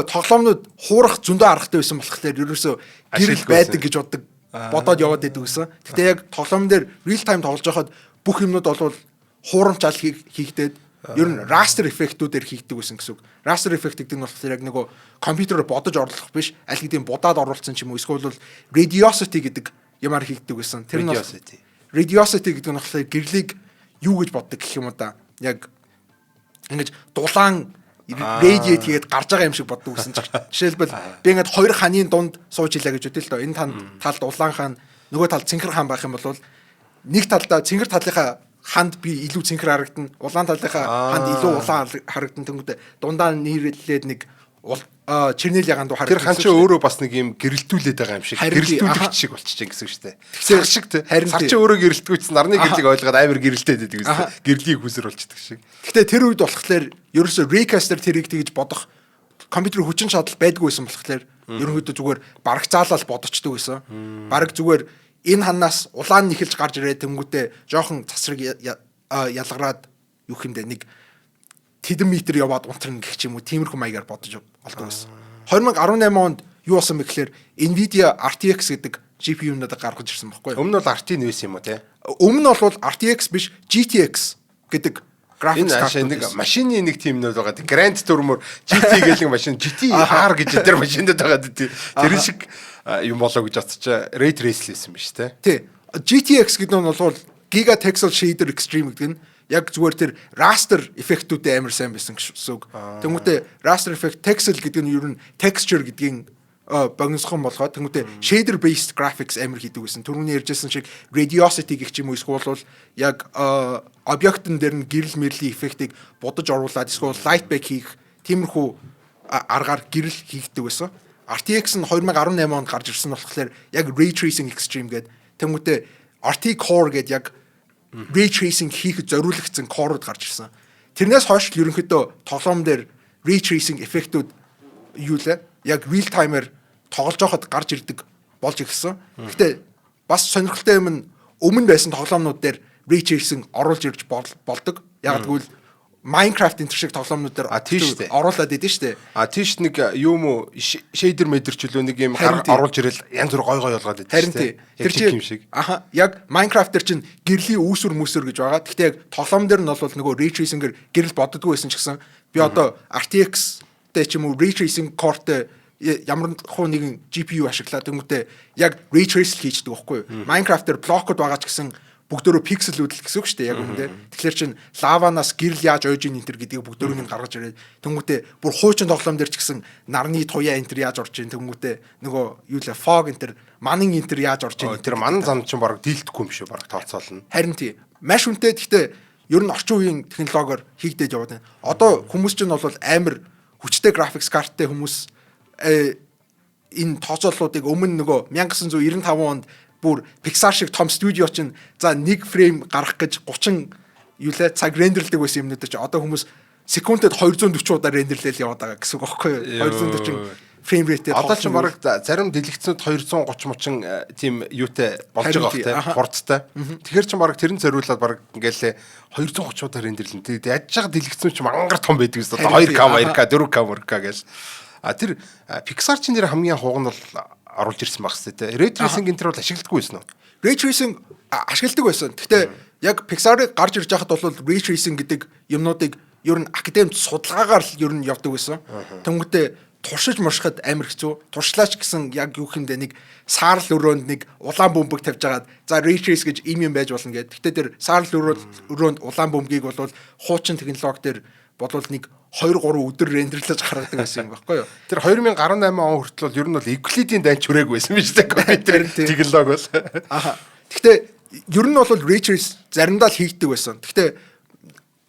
[SPEAKER 2] тоглоомнууд хуурах зөндөө аргатай байсан болохоор ерөөсөө гэрэл байдаг гэж бодоод яваад байдаг гэсэн. Гэтэ яг тоглоом дээр real time тоглож байхад бүх юмнууд бол хуурамчаал хийгдээд ер нь raster effect-үүдээр хийгдэг байсан гэсэн үг. Raster effect гэдэг нь болохоор яг нөгөө компьютероор бодож оруулах биш, аль хэдийн будаад оруулсан ч юм уу, эсвэл radiosity гэдэг юмар хийгдэг байсан. Тэр нь radiosity гэдэг нь болохоор гэрлийг юу гэж боддог гэх юм уу да. Яг ингэж дулаан radiate хийгээд гарч байгаа юм шиг боддог гэсэн чинь. Жишээлбэл би ингэж хоёр ханийн дунд сууж илаа гэж үтэл л доо. Энэ талд улаан хаан, нөгөө талд цэнхэр хаан байх юм бол нэг талдаа цэнхэр талынхаа ханд би илүү цэнхэр харагдана. Улаан талынхаа ханд илүү улаан харагдана. Тэнгүүтээ дундаа нийрлээд нэг чернил ягаан дуу харагдана.
[SPEAKER 1] Тэр хан ч өөрөө бас нэг юм гэрэлтүүлээд байгаа юм шиг. Гэрэлтүүлэгч шиг болчихж гэсэн шүү дээ.
[SPEAKER 2] Тэгэхээр
[SPEAKER 1] шиг те. Сар чи өөрөө гэрэлтгүйч нарны гэрлийг ойлгоод амар гэрэлтээд байдаг гэсэн. Гэрлийг хүсэр болчихдаг шиг.
[SPEAKER 2] Гэтэ тэр үед болохоор ерөөсөө Raycaster тэрийг тэгж бодох компьютерийн хүчин чадал байдгүй байсан болохоор ерөнхийдөө зүгээр бараг заалал бодочдөг байсан. Бараг зүгээр энэ ханаас улаан нэхэлж гарч ирээд тэнгүүтээ жоохон цасрыг ялгараад юу хэмдэ нэг тэдэн метр яваад унтрна гэх ч юм уу тиймэрхүү маягаар бодож олдог байсан. 2018 онд юу болсон бэ гэхээр Nvidia RTX гэдэг GPU-нуудыг гаргаж ирсэн байхгүй юу?
[SPEAKER 1] Өмнө нь бол RT байсан юм уу те?
[SPEAKER 2] Өмнө нь бол RTX биш GTX гэдэг графикс карт
[SPEAKER 1] нэг машины нэг тийм нөл байгаа. Grand Tour-мөр GT гэх машин GT-R гэж тэр машинд байгаа. Тэр шиг юм болоо гэж бодчих. Ray trace-лсэн биш те.
[SPEAKER 2] Тий. GTX гэдэг нь бол Giga Texel Shader Extreme гэдэг нь яг зүгээр тэр raster эффектүүдтэй амар сайн байсан гэсэн үг. Тэмүүтэ raster effect texel гэдэг нь ер нь texture гэдгийг богиносхон болгоод тэмүүтэ shader based graphics амар хийдэг гэсэн. Түрүүний ярьжсэн шиг radiosity гэх юм уу эсвэл бол яг объектын дээр нь гэрэл мэрлийн эффектийг будаж оруулаад эсвэл light back хийх тиймэрхүү аргаар гэрэл хийгдэг байсан. RTX нь 2018 онд гарч ирсэн болохоор яг ray tracing extreme гэдэг. Тэмүүтэ RT core гэдэг яг ray tracing хийхэд зориулагдсан core-уд гарч ирсэн. тэрнээс хойш ерөнхийдөө тоглоом дээр ray tracing эффектүүд юу лээ? Яг real timer тоглож байхад гарч ирдэг болж ирсэн. Гэхдээ бас сонирхолтой юм нь өмнө байсан тоглоомнууд дээр ray tracing оруулж ирж болдог. Яг тэгвэл Minecraft энэ шиг тоглоомнууд дээр оруулаад идэв штэ.
[SPEAKER 1] Тийш нэг юм уу shader мэдэрчлөө нэг юм оруулж ирэл янз бүр гой болгоод идэв.
[SPEAKER 2] Харин тий. Тэр чинь яг Minecraft дээр чинь гэрлийн үүсвэр мүсвэр гэж байгаа. Гэхдээ яг тоглоом дээр нь бол нөгөө ray tracing-ээр гэрэл боддоггүй байсан ч гэсэн би одоо RTX дээр ч юм уу ray tracing core-тэй ямар нэгэн GPU ашиглаад тэнгуүтэй яг ray trace хийдэг байхгүй юу? Minecraft дээр блокууд байгаа ч гэсэн бүгдөө пикселүүд л гэсэн үг шүү дээ яг үүндээ. Тэгэхээр чин лаванаас гэрэл яаж ойж ийн энтер гэдгийг бүгдөө нь гаргаж ирээд тэнгуүтэй бүр хуучин тоглоом дээр ч гэсэн нарны туяа энтер яаж орж ийн тэнгуүтэй нөгөө юу лээ fog энтер манын энтер яаж орж ийн
[SPEAKER 1] тэр манан зам чинь баг дийлдэхгүй юм шүү баг тооцоолно.
[SPEAKER 2] Харин тий. Маш үнэтэй гэхдээ ер нь орчин үеийн технологиор хийгдэж яваад байна. Одоо хүмүүс чинь бол амар хүчтэй graphics card-тэй хүмүүс энэ тооцооллуудыг өмнө нөгөө 1995 онд бүр Pixar шиг том студио чинь за нэг фрейм гарах гэж 30 юу лээ цаг рендерлдэг байсан юмнууд чинь одоо хүмүүс секундэд 240 удаа рендерлэл яваад байгаа гэсэн үг байхгүй юу? 240 фрейм рэйтэд
[SPEAKER 1] одоо ч бараг зарим дэлгэцнүүд 230 30 тийм юутай болж байгаа бохтой хурдтай. Тэгэхээр ч бараг тэрэн зориулаад бараг ингээл 230 удаа рендерлэн. Тэгээд яаж байгаа дэлгэцнүүд ч мангар том байдаг гэсэн. Одоо 2K 2K 4K 4K гэж. Тэр Pixar чинь нэр хамгийн хууг нь бол оруулж ирсэн баг хэвчээ. Ray tracing энэ төр бол ашигладаггүй байсан уу?
[SPEAKER 2] Ray tracing ашигладаг байсан. Гэхдээ яг Pixar-ыг гарч ирж байхад бол Ray tracing гэдэг юмнуудыг ер нь академид судалгаагаар л ер нь явдаг байсан. Тэнгүүтээ туршиж муршихад амар хэцүү. Туршлаач гэсэн яг юу хэмдэ нэг саарл өрөөнд нэг улаан бөмбөг тавьж агаад за ray trace гэж ийм юм байж болно гэдэг. Гэхдээ тэр саарл өрөөнд улаан бөмбөгийг бол хуучин технологи дээр бодвол нэг 2-3 өдөр рендерлэж гаргадаг байсан юм байхгүй юу? Тэр
[SPEAKER 1] 2018 он хүртэл бол ер нь бол Euclid-ийн данч хүрээг байсан биз дээ компьютерийн технологи бол.
[SPEAKER 2] Гэхдээ ер нь бол ray trace заримдаа л хийгдэг байсан. Гэхдээ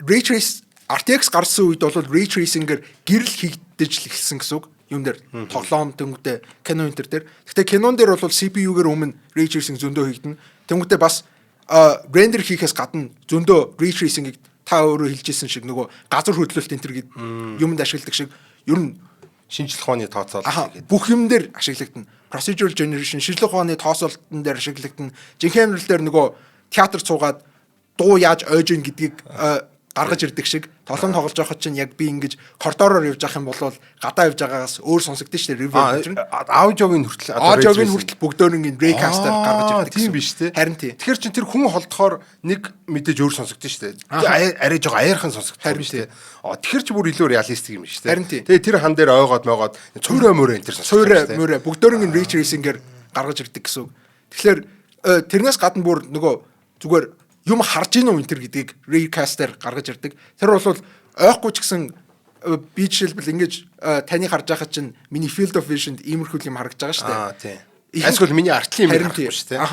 [SPEAKER 2] ray trace RTX гарсан үед бол ray tracing-ээр гэрэл хийгдэж л эхэлсэн гэсэн үг. Юм дээр тоглоом тэнгуүтэй Canon Inter дээр. Гэхдээ Canon дээр бол CPU-гээр өмнө ray tracing зөндөө хийгдэн. Тэнгуүтэй бас рендер хийхээс гадна зөндөө ray tracing-ийг та өөрөө хэлжсэн шиг нөгөө газар хөдлөлт энтер гээд юмд ашигладаг шиг ер нь
[SPEAKER 1] шинжлэх ухааны тооцоолол
[SPEAKER 2] гэдэг бүх юм дээр ашиглагдана. Procedural generation шинжлэх ухааны тооцоолтон дээр ашиглагдана. Жинхэнэ хэмнэл дээр нөгөө театр цуугаад дуу яаж ойж ийн гэдгийг гаргаж ирдэг шиг тоглоом тоглож байхад чинь яг би ингэж коридороор явж явах юм бол гадаа явж байгаагаас өөр сонсогдсон шүү дээ. Review чинь
[SPEAKER 1] аудиогийн хүртэл
[SPEAKER 2] бүгдөөрийн Raycaster гаргаж ирдэг.
[SPEAKER 1] Тийм биш үү?
[SPEAKER 2] Харин тийм.
[SPEAKER 1] Тэгэхээр чинь тэр хүн холдохоор нэг мэдээж өөр сонсогдсон шүү дээ. Арай жоо аяархан сонсогдсон шүү дээ. Тэгэхээр ч бүр илүү реалистик юм шүү дээ. Тэгээ тэр хан дээр ойгоод могоод цойроо мөрөө энэ тэр
[SPEAKER 2] сонсогдсон. Цойроо мөрөө бүгдөөрийн ray tracing-ээр гаргаж ирдэг гэсэн үг. Тэгэхээр тэрнээс гадна бүр нөгөө зүгээр юм харж ийн үү энэ гэдгийг Raycaster гаргаж ирдэг. Тэр бол ойхгүй ч гэсэн би жишээлбэл ингэж таны харж байхад чинь миний field of vision-д иймэрхүү юм харагдаж байгаа шүү дээ.
[SPEAKER 1] Тийм. Эсвэл миний артлын юм харахгүй шүү дээ.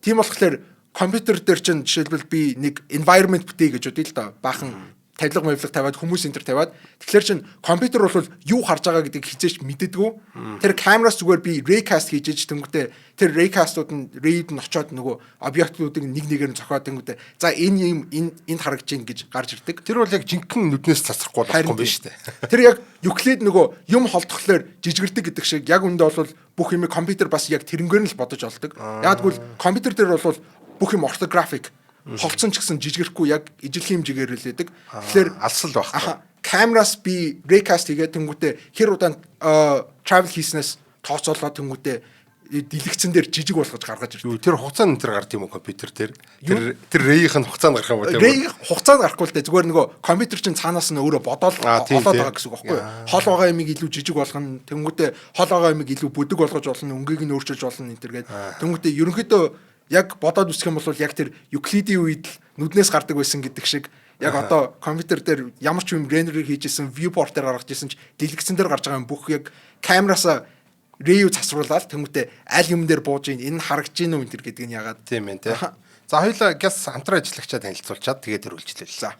[SPEAKER 2] Тийм болохоор компьютер дээр чинь жишээлбэл би нэг environment бүтээе гэж бодъё л доо. Баахан тавилга мөвлөг тавиад хүмүүс энэ төр тавиад тэгэхээр чин компьютер бол юу харж байгаа гэдгийг хизээч мэддэггүй. Тэр камераас зүгээр би raycast хийж иж тэнгүүтээ тэр raycast-ууд нь ray-д нь очиод нөгөө объектуудыг нэг нэгээр нь зохиод тэнгүүтээ за энэ юм энд харагдаж гин гэж гарч ирдэг.
[SPEAKER 1] Тэр бол яг жинхэнэ нүднээс цацрахгүй болохгүй юм биш үү?
[SPEAKER 2] Тэр яг Euclid нөгөө юм холдохлоор жижигэрдэг гэдэг шиг яг үндэ бол бүх юм компьютер бас яг тэрнгээр нь л бодож олдог. Яг тэгвэл компьютер дээр бол бүх юм orthographic холцсон ч гэсэн жижигрэхгүй яг ижил хэмжээгээр л байдаг. Тэгэхээр
[SPEAKER 1] алсал байх.
[SPEAKER 2] Камераас би raycast хийгээд тэнгүүтээ хэр удаан travel хийснээс тооцоолоод тэнгүүтээ дэлгэцэн дээр жижиг болгож гаргаж ирдэг.
[SPEAKER 1] Тэр хугацаанд энэ гардаг юм уу компьютер дээр? Тэр ray-ийн хугацаанд гарах юм уу?
[SPEAKER 2] Ray хугацаанд гарахгүй л дээ. Зүгээр нөгөө компьютер чинь цаанаас нь өөрөө бодоод олоод байгаа гэсэн үг байхгүй юу? Хол байгаа юмыг илүү жижиг болгоно. Тэнгүүтээ хол байгаа юмыг илүү бүдэг болгож болно. Өнгийг нь өөрчилж болно энэ төр гээд. Тэнгүүтээ ерөнхийдөө яг бодоод үсэх юм бол яг тэр Euclid-ийн үед л нүднээс гардаг байсан гэдэг шиг яг одоо компьютер дээр ямар ч юм рендер хийжсэн viewport-ээр гаргаж ирсэн ч дэлгэцэн дээр гарч байгаа юм бүх яг камераасаа ray-ийг засварлаад тэмүүтэ аль юм дээр бууж ийн энэ харагдаж гин үү энэ гэдэг нь ягаад
[SPEAKER 1] тийм ээ тий. За хоёулаа гяс хамтран ажиллагчаа танилцуулчаад тэгээд төрүүлжлээ.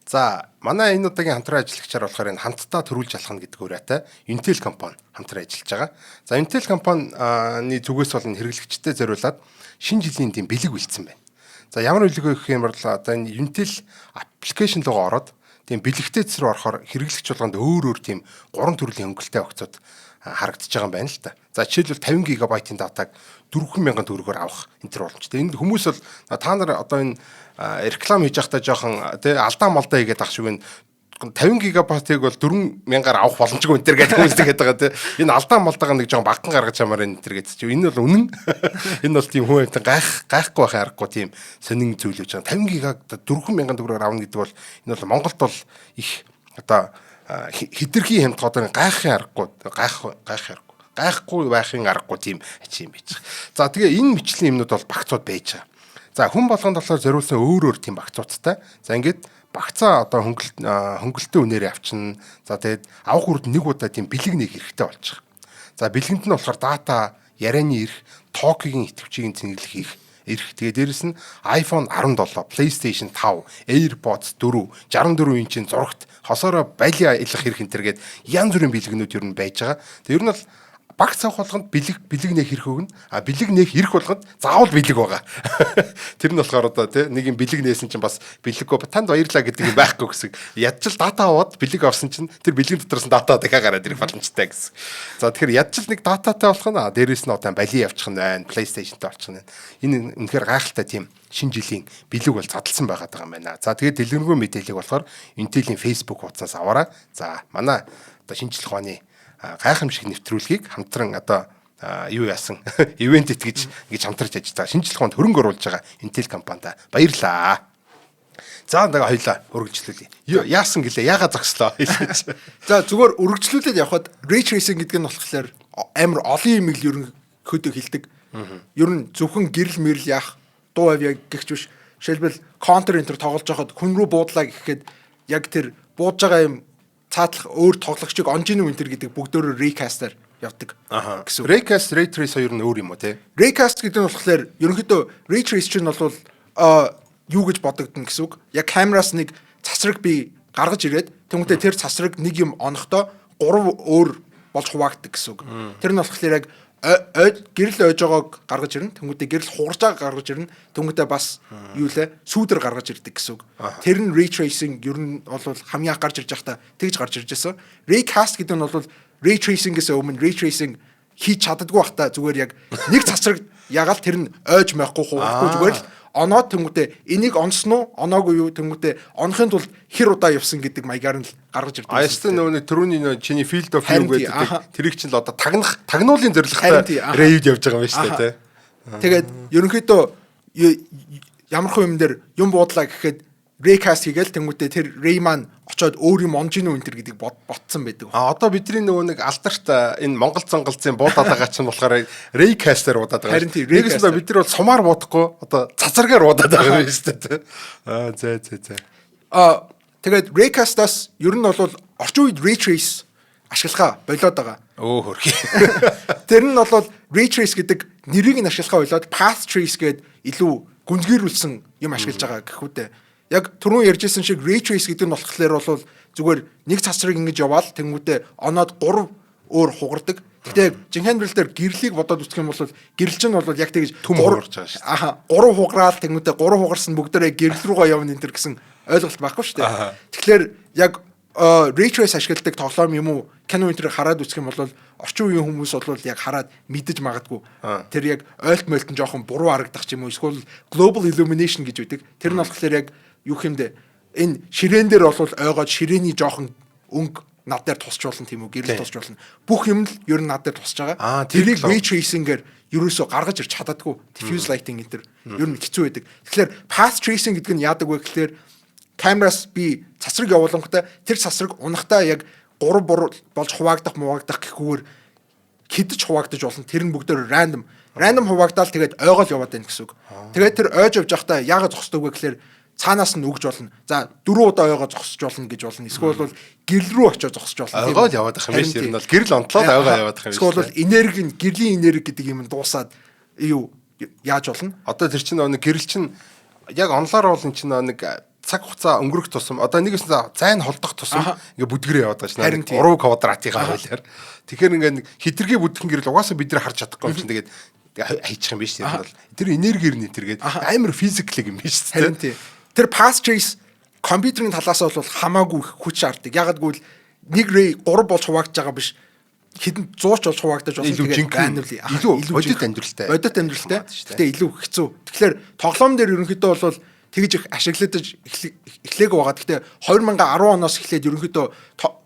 [SPEAKER 1] За манай энэ удаагийн хамтран ажиллагчаар болохоор энэ хамтдаа төрүүлж алхна гэдэг үрээтэй Intel компани хамтран ажиллаж байгаа. За Intel компанины зүгээс бол хэрэглэгчтэй зориулаад шинэ жилийн тийм бэлэг үлдсэн байна. За ямар бэлэг вэ гэх юм бол одоо энэ Intel application руу ороод тийм бэлэгтэй цэс рүү орохоор хэрэглэгч болгонд өөр тийм 3 төрлийн хөнгөлтэй огцод харагдаж байгаа юм байна л та. За жишээлбэл 50 ГБ-ийн датаг 4,000 төгрөгөөр авах энэ төр боломжтой. Энэ хүмүүс бол та нар одоо энэ реклам хийж байхдаа жоохон тий алдаа малдаа хийгээд ах шиг байна. 50 ГБ-ыг бол 4,000-аар авах боломжгүй энэ төр гэдэг хүмүүс тэгээд байгаа тий. Энэ алдаа малдаага нэг жоохон багхан гаргаж чамаар энэ төр гэдэг чи. Энэ бол үнэн. Энэ бол тийм хүн амтан гайхгүй байхын аргагүй тийм сонин зүйл гэж байгаа. 50 ГБ 4,000 төгрөгөөр авна гэдэг бол энэ бол Монголд бол их одоо хитрхи хямд одоо гайхахын аргагүй гайхгүй байхын аргагүй тийм ачи юм байж. За тэгээ энэ мэтчлийн юмнууд бол багцууд байж байгаа. За хүн болгонд болохоор зориулсан өөр тийм багцуудтай. За ингээд багцаа одоо хөнгөлтөө үнээрээ авчна. За тэгээд авах үрд нэг удаа тийм бэлэг нэг хэрэгтэй болж байгаа. За бэлгэнд нь болохоор дата, ярианы эрх, токигийн идэвхжийг цэнгэлэх их эрх. Тэгээд дээрэс нь iPhone 17, PlayStation 5, AirPods 4, 64 инчийн зурагт хосоороо байлиа илгэх эрх энэ төргээд янз бүрийн бэлгэнүүд ер нь байж байгаа. Тэр нь бол багц авах болгонд бэлэг нэг хэрэг өгнө. А бэлэг нэг хэрэг болгонд заавал бэлэг байгаа. Тэр нь болохоор одоо тий нэг юм бэлэг нээсэн чинь бас бэлэггүй танд баярлаа гэдэг юм байхгүй гэсэн. Ядчил дата аваад бэлэг авсан чинь тэр бэлгийн дотроос нь дата дахиад гараад ирэх боломжтой гэсэн. За тэгэхээр ядчил нэг дататай болох нь дээрээс нь одоо бали явчих нь байна. PlayStation-тай болчих нь. Энэ үнэхээр гайхалтай тийм шинэ жилийн бэлэг бол задлсан байгаа юм байна. За тэгээд дэлгэрэнгүй мэдээлэл болохоор Intel-ийн Facebook хуудасаас аваарай. За манай одоо шинжлэх ухааны гайхамшиг нэвтрүүлгийг хамтран одоо юу яасан ивент итгэж ингэж хамтарч ажилладаг шинжлэх ухаанд хөрөнгө оруулж байгаа Intel компанид баярлаа. За нэг хоёлаа үргэлжлүүлье. Яасан гэлээ яагаад зогслоо.
[SPEAKER 2] За зүгээр үргэлжлүүлээд явхад ray tracing гэдэг нь болохоор амар олон юм ил ер нь хөдөө хилдэг. Ер нь зөвхөн гэрэл мэрэл яах дуу авьяа гихч биш. Жишээлбэл counter enter тоглож байхад хүн рүү буудлаа гэхэд яг тэр буудж байгаа юм цаатлах өөр тоглогчийг онжин үнтер гэдэг бүгдөө raycast-аар явдаг
[SPEAKER 1] гэсэн. Raycast, ray trace хоёр нь өөр юм уу те?
[SPEAKER 2] Raycast гэдэг нь болохоор ерөнхийдөө ray trace чинь бол юу гэж бодогдно гэсэн үг. Яг камераас нэг цасраг би гаргаж ирээд тэгмээ тэр цасраг нэг юм онохдоо 3 өөр болж хуваагддаг гэсэн үг. Тэр нь болохоор яг гэрэл ойж байгааг гаргаж ирнэ. Тэнгүүдээ гэрэл хугарж байгааг гаргаж ирнэ. Тэнгүүдээ бас юу лээ сүүдэр гаргаж ирдэг гэсэн үг. Тэр нь ray tracing ер нь бол хамгийн анх гарч ирж байхдаа тэгж гарч ирж байсан. Raycast гэдэг нь бол ray tracing-гээс өмнө ray tracing хийж чаддаггүй байхдаа зүгээр яг нэг цацраг ягаал тэр нь ойж байхгүй хуваахгүй зүгээр л оноод тэнгүүдээ энийг онсон уу оноогүй юу тэнгүүдээ онохын тулд хэр удаа явсан гэдэг маягаар нь л гаргаж ирдэг.
[SPEAKER 1] Аястаа нөгөө түрүүний чиний field of view гэдэг тэрийг чинь л одоо тагнуулын зорилготой rayуд явж байгаа юм шүү дээ тий.
[SPEAKER 2] Тэгээд ерөнхийдөө ямар юм дээр юм буудлаа гэхэд raycast хийгээл тэнгүүдээ тэр ray маань очоод өөр юм онж ийн үү энэ гэдэг ботсон байдаг.
[SPEAKER 1] Одоо бидний нөгөө нэг алдарт энэ Монгол цонголцын буудаад байгаа ч юм болохоор raycast-аар буудаад байгаа. Нэгээс нь бид нар бол сумаар буудахгүй одоо цацаргаар буудаад байгаа юм шүү дээ. За.
[SPEAKER 2] Тэгээд raycast-аас ер нь бол орчин үед ray trace ашиглахаа болоод байгаа.
[SPEAKER 1] Хөрхи.
[SPEAKER 2] Тэр нь бол ray trace гэдэг нэрийг нь ашиглахаа болоод path trace гэдэг илүү гүнзгийрүүлсэн юм ашиглаж байгаа гэхүүтэй. Яг түрүүн ярьжсэн шиг ray trace гэдэг нь болохоор бол зүгээр нэг цацрыг ингэж яваал тэнгүүтээ оноод 3 өөр хугардаг. Гэтэ жинхэнэ хэлбэлээр гэрлийг бодоод үзэх юм бол гэрэл чинь бол яг тэгж
[SPEAKER 1] төм хугарч байгаа шүү дээ.
[SPEAKER 2] 3 хугараал тэнгүүтээ 3 хугарсан бүгдээрээ гэрэл рүүгээ явна энэ төр гэсэн ойлголт байхгүй шүү дээ. Тэгэхээр яг ray trace ашигладаг тоглоом юм уу кино энэ хараад үзэх юм бол орчин үеийн хүмүүс бол яг хараад мэдэж магадгүй. Тэр яг ойлт мойлтон жоохон буруу харагдах ч юм уу эсвэл global illumination гэж үүдэг. Тэр нь болохоор яг юу хэмдэ энэ ширээн дээр бол ойгоод ширээний жоохон өнгө над дээр тусч болно тийм үү гэрэл тусч болно. Бүх юм л ер нь над дээр тусч байгаа. Тэрийг ray tracing-ээр ерөөсөө гаргаж ирч чаддаггүй. Diffuse lighting энэ ер нь хэцүү байдаг. Тэгэхээр path tracing гэдэг нь яадаг вэ гэхээр камераас би цасраг явуулангуудаа тэр цасраг унахтаа яг 3 болж хуваагдах гэхгүйгээр хидэж хуваагдаж болно. Тэр нь бүгдээр random хуваагдаал тэгээд ойгоол яваад байна гэсэн үг. Тэгээд тэр ойж явж байхдаа яагаад зогсдог вэ гэхээр цаанаас нь өгж болно. За 4 удаа ойгоо зогсож болно гэж болно. Эсвэл бол гэрэл рүү очиж зогсож болно.
[SPEAKER 1] Ойгоо л яваад байх юм биш. Ер нь бол гэрэл онтлоод ойгоо яваад байх юм биш.
[SPEAKER 2] Эсвэл бол гэрлийн энерги гэдэг юм дуусаад юу яаж болно?
[SPEAKER 1] Одоо тэр чинь нэг гэрэл чинь яг онлоор бол эн чинь нэг цаг хугацаа өнгөрөх тусам одоо нэгээс зайн холдох тусам ингээ бүдгэрээ яваад байгаа шнэ 3 квадратынхаа хуулиар. Тэгэхээр ингээ хитрхи бүдгэн гэрэл угаасаа бид нар харж чадахгүй юм чинь тэгээд хайчих юм биш. Тэр энергиэр нэтэргээд амар физикл юм биш.
[SPEAKER 2] Тэр path trace компьютерийн талаас бол хамаагүй хүч шаарддаг. Ягаад гэвэл нэг ray 3 болж хуваагдж байгаа биш. Хэдэн 100 ч болж хуваагдаж болно.
[SPEAKER 1] Тэгээд илүү бодит амьдралтай.
[SPEAKER 2] Бодит амьдралтай. Гэтэ илүү хэцүү. Тэгэхээр тоглоом дээр ерөнхийдөө бол тэгж их ашиглагдаж эхлээг байгаа. Гэтэ 2010 оноос эхлээд ерөнхийдөө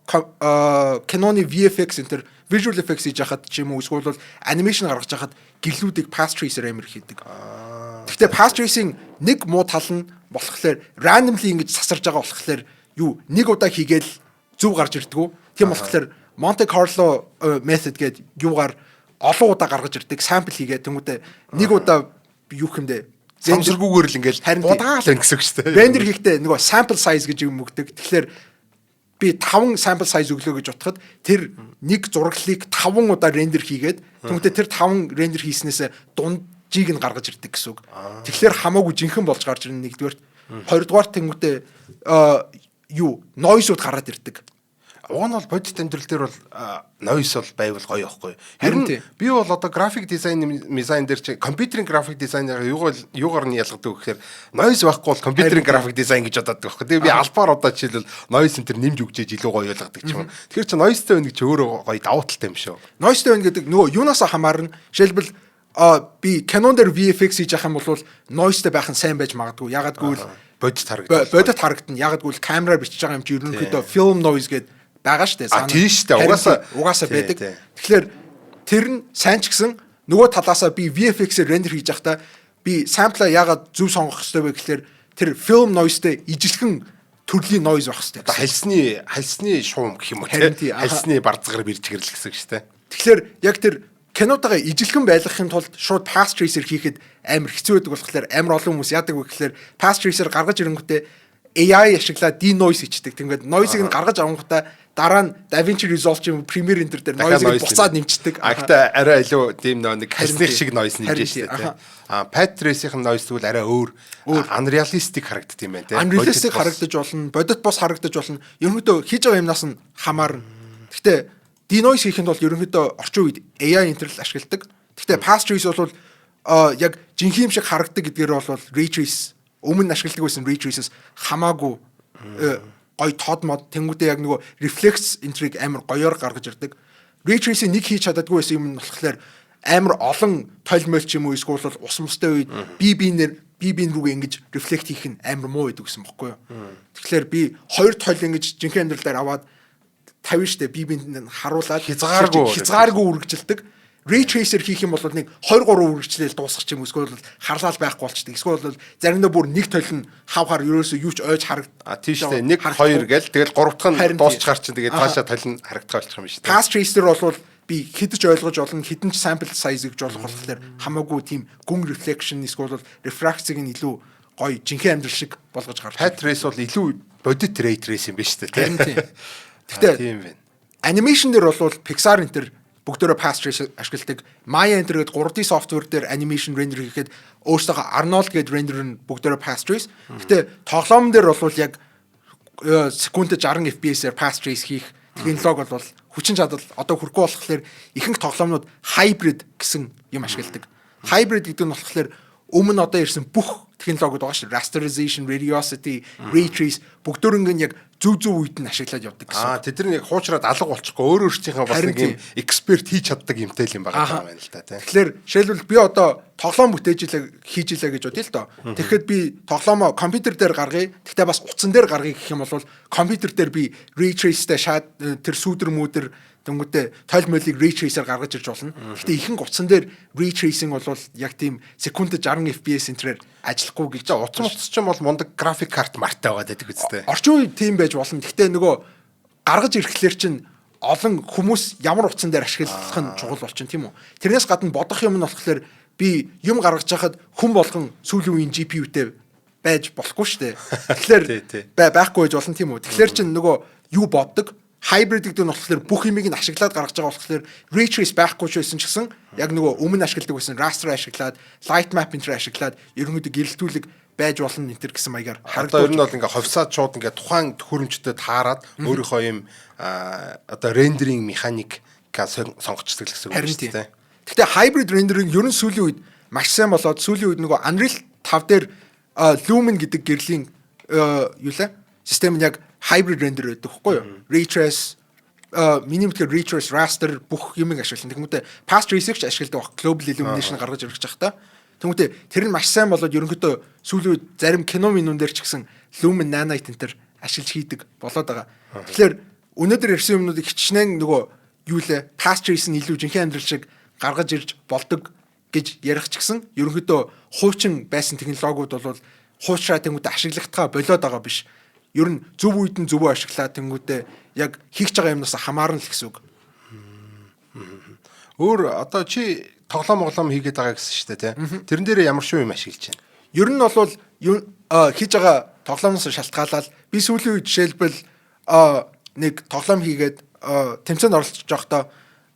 [SPEAKER 2] Canon-ы VFX энэ visual effects хийж хахад ч юм уу эсвэл бол анимашн гаргаж хахад гэрлүүдийг path tracer амир хийдэг. Гэтэ path tracing нэг муу тал нь болохоор randomly ингэж сасарж байгаа болохоор юу нэг удаа хийгээл зөв гарч ирдэггүй. Тийм болохоор Monte Carlo method гэдэг юугаар олон удаа гаргаж ирдэг sample хийгээд тэмүүтэ нэг удаа юу хэмдэ
[SPEAKER 1] самсаргүйгээр л ингээл удаал ингэсэн шүү дээ.
[SPEAKER 2] Render хийхдээ нөгөө sample size гэж юм өгдөг. Тэгэхээр би 5 sample size өглөө гэж утгахад тэр нэг зураглалыг 5 удаа render хийгээд тэмүүтэ тэр 5 render хийснээс дунджийг нь гаргаж ирдэг гэсэн үг. Тэгэхээр хамаагүй жинхэнэ болж гарч ирнэ нэгдүгээр. Хоёрдугаар тэмүүтэ noise-уд гараад ирдэг.
[SPEAKER 1] Уг нь бол бодит амьдрал дээр бол noise бол байвал гоё байхгүй. Харин би бол одоо график дизайн дээр чи компьютерийн график дизайнераа юугаар нь ялгадаг гэхээр noise байхгүй бол компьютерийн график дизайн гэж боддог байхгүй. Тэгээ би албаар одоо жишээлбэл noise энэ нэмж өгчээж илүү гоё ялгадаг ч юм. Тэгэхээр чи noise-тэй байна гэж өөрөө гоё давуу талтай юм шүү.
[SPEAKER 2] Noise-тэй байна гэдэг нөгөө юунаас хамаарна. Жишээлбэл би Canon дээр VFX хийж явах юм бол noise-тэй байх нь сайн байж магадгүй. Ягаад гэвэл
[SPEAKER 1] бодит харагдана.
[SPEAKER 2] Ягаад гэвэл камераар бичиж байгаа юм чи ерөнхийдөө film noise гэдэг байгаа штэ
[SPEAKER 1] санаа. Тийм штэ.
[SPEAKER 2] Угаасаа байдаг. Тэгэхээр тэр нь сайн ч гэсэн нөгөө талаасаа би VFX-ээр рендер хийж байхдаа би сампла яагаад зөв сонгох хэрэгтэй вэ гэхээр тэр film noise-тэй ижилхэн төрлийн noise байх хэрэгтэй.
[SPEAKER 1] Хальсны шуум гэх юм уу те. Хальсны барзгаар бэрчгэрл гэсэн штэ.
[SPEAKER 2] Тэгэхээр яг тэр кинотойгоо ижилхэн байлгахын тулд шууд path tracer хийхэд амар хэцүү байдаг болохоор амар олон хүмүүс яадаг вэ гэхээр path tracer гаргаж ирэнгүүтээ AI ашиглаад denoise хийдэг. Тэгвэл noise-ыг нь гаргаж авангуудаа дараа нь DaVinci Resolve юм Premiere Render дээр noise-ыг буцаад нэмчихдэг.
[SPEAKER 1] Агта арай илүү тийм нэг хальсных шиг noise нэмж штэ тий. Path tracer-ийн noise тэгвэл арай өөр unrealistic харагддаг юм байна тий.
[SPEAKER 2] Unrealistic харагдаж болно, бодит бос харагдаж болно. Ерөнхийдөө хийж байгаа юмнаас нь хамаарна. Гэхдээ denoise хийхэд бол ерөнхийдөө орчин үед AI интерл ашигладаг. Гэхдээ path trace бол яг жинхэнэ юм шиг харагддаг гэдгээр бол ray trace өмнө ашигладаг байсан ray trace-с хамаагүй гой тод мод тэнгуүдээ яг нөгөө reflex intrigue амар гоёор гаргаж ирдэг. Ray tracing нэг хийж чаддаггүй байсан юм нь болохоор амар олон толмол ч юм уу эсвэл бол ус мустай үед би биен рүүгээ ингэж reflect хийх нь амар муу байдаг гэсэн бохоггүй юу. Тэгэхээр би хоёр тол ингэж жинхэнэ амьдралаар аваад тавина штэ би биенд харуулад хязгааргүй үргэлжилдэг. Ray tracer хийх юм бол нэг 2 3 үргэлжлэл дуусах ч юм эсвэл харлал байхгүй болчдөг. Эсвэл заримдаа бүр нэг толь нь хавхаар ерөөсөө юу ч ойж
[SPEAKER 1] тийш дээ 1 2 гээл тэгэл 3 дахь нь дуусчгаар чинь тэгээд цаашаа толь нь харагдах болчих юм шүү дээ.
[SPEAKER 2] Path tracer бол би хідэж ойлгож олно хідэн ч sample size гэж болох болохоор хамаагүй тийм гүн reflection эсвэл refraction-ыг нь илүү гоё жинхэнэ амьдрал шиг болгож гаргаж.
[SPEAKER 1] Path trace бол илүү бодит ray trace юм байна шүү
[SPEAKER 2] дээ. Гэхдээ
[SPEAKER 1] тийм байна.
[SPEAKER 2] Animation дээр бол Pixar энэ бүгдөө path trace ашигладаг. Maya Enter гэдэг 3D software дээр animation render хийхэд өөрсдөө Arnold гэдэг render нь бүгдөө path trace. Гэтэ тоглоом дээр бол яг секундэд 60 FPS-ээр path trace хийх технологи бол хүчин чадал одоо хүрэхгүй болохоор ихэнх тоглоомнууд hybrid гэсэн юм ашигладаг. Hybrid гэдэг нь болохоор өмнө одоо ирсэн бүх технологиуд байгаа шүү. Rasterization, radiosity, ray trace бүгдөө яг зөв үед нь ашиглаад явдаг гэсэн.
[SPEAKER 1] Тэд нар яг хуучраад алга болчихгүй өөр өөрсдийнхээ бас нэг юм эксперт хийж чаддаг юмтай л юм байгаа юм байна л да тий.
[SPEAKER 2] Тэгэхээр жишээлбэл би одоо тоглоом хийж илээ гэж бодъё л доо. Тэгэхэд би тоглоомоо компьютер дээр гаргая. Тэгтээ бас утсан дээр гаргая гэх юм бол компьютер дээр би ray trace-тэй тэр сүүдэр мүүдэр тэнгүүтээ тойл молыг ray tracer гаргаж ирж болно. Гэхдээ ихэнх утсан дээр ray tracing бол яг тийм секундэд 60 FPS энтрээр ажиллахгүй гэж.
[SPEAKER 1] Утсан утас ч юм бол мундаг график карт мартай байгаа гэдэг үстэй.
[SPEAKER 2] Орчин үед тийм байж болно. Гэхдээ нөгөө гаргаж ирэхлээр чинь олон хүмүүс ямар утсан дээр ашиглах нь чухал болчихно тийм үү. Тэрнээс гадна бодох юм нь болохоор би юм гаргаж хахад хүн болгон сүүлийн үеийн GPU-тэй байж болохгүй шүү дээ. Тэгэхээр байхгүй байж болно тийм үү. Тэгэхээр чинь нөгөө юу боддог hybrid гэдэг нь болохоор бүх юмыг нь ашиглаад гаргаж байгаа болохоор ray trace байхгүй ч байсан ч гэсэн яг нөгөө өмнө ашигладаг байсан raster ашиглаад light map энэ ашиглаад ерөнхийдөө гэрэлтүүлэг байж болно энэ гэсэн маягаар
[SPEAKER 1] харагдаж. Одоо ер нь бол ингээ ховсаад шууд ингээ тухайн төхөөрөмжтэй таарад өөрийнхөө юм одоо рендеринг механик сонгочдаг гэсэн үг шүү дээ.
[SPEAKER 2] Гэхдээ hybrid rendering ер нь сүүлийн үед маш сайн болоод сүүлийн үед нөгөө Unreal 5 дээр Lumen гэдэг гэрлийн юу лээ систем нь яг hybrid render байдаг хгүй юу? Ray trace миний мэдгээр ray trace raster бүх юмыг ашиглан. Тэгмүүдээ path trace-ийг ч ашигладаг баг global illumination гаргаж ирэх гэж та. Тэгмүүдээ тэр нь маш сайн болоод ерөнхийдөө сүүлийн үед зарим кино минун дээр ч гэсэн lumen nanite энэ төр ашиглаж хийдэг болоод байгаа. Тэгэхээр өнөөдөр ирсэн юмнуудыг хичнээн нөгөө юу лээ path trace нь илүү жинхэнэ амьдрал шиг гаргаж ирж болдог гэж ярих ч гэсэн ерөнхийдөө хуучин байсан технологиуд бол хуучраа тэнгүүтээ ашиглахтаа болоод байгаа биш. Ер нь зөв үед нь зөвөө ашиглаа тэнгүүтээ яг хийх байгаа юмнаас хамаарна л гэсэн үг.
[SPEAKER 1] Өөр одоо чи тоглоом хийгээд байгаа гэсэн шүү дээ тий. Тэрэн дээр ямар шүү юм ашиглаж байна?
[SPEAKER 2] Ер нь бол хийж байгаа тоглоомоос шалтгаалаад би сүүлийн үед жишээлбэл нэг тоглоом хийгээд тэмцээнд оролцож байхдаа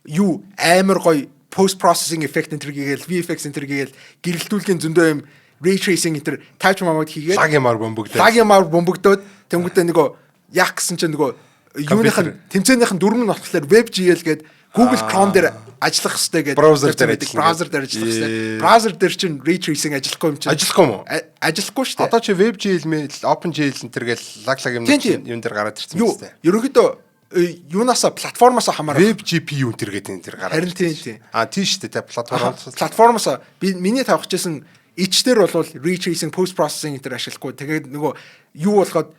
[SPEAKER 2] юу амар гоё post processing effect энэ гээл VFX энэ гээл гэрэлтүүлгийн зөндөө юм ray tracing энэ тааж мамад хийгээд
[SPEAKER 1] lag ямар
[SPEAKER 2] бомбогдоод тэнгуүтээ нөгөө яах гэсэн чинь нөгөө юуных нь тэмцээнийх нь дүрм нь болохоор WebGL гээд Google Chrome дээр ажиллах хэрэгтэй гэдэг
[SPEAKER 1] браузер дээр
[SPEAKER 2] ажиллах хэрэгтэй. Браузер дээр чинь ray tracing ажиллахгүй юм чинь.
[SPEAKER 1] Ажиллахгүй юм уу?
[SPEAKER 2] Ажиллахгүй шүү дээ.
[SPEAKER 1] Одоо чи WebGL мэйл OpenGL энэ гээл lag юм дээр гараад ирсэн юм байна.
[SPEAKER 2] Ерөнхийдөө юунаас платформоос хамаарах
[SPEAKER 1] WebGPU энэ гэдэг энэ төр гараад.
[SPEAKER 2] Харин тийм.
[SPEAKER 1] Тийм шүү дээ.
[SPEAKER 2] Платформоос би миний тавих гэсэн ичдэр бол ray tracing post processing энэ ашиглахгүй. Тэгээд нөгөө юу болоход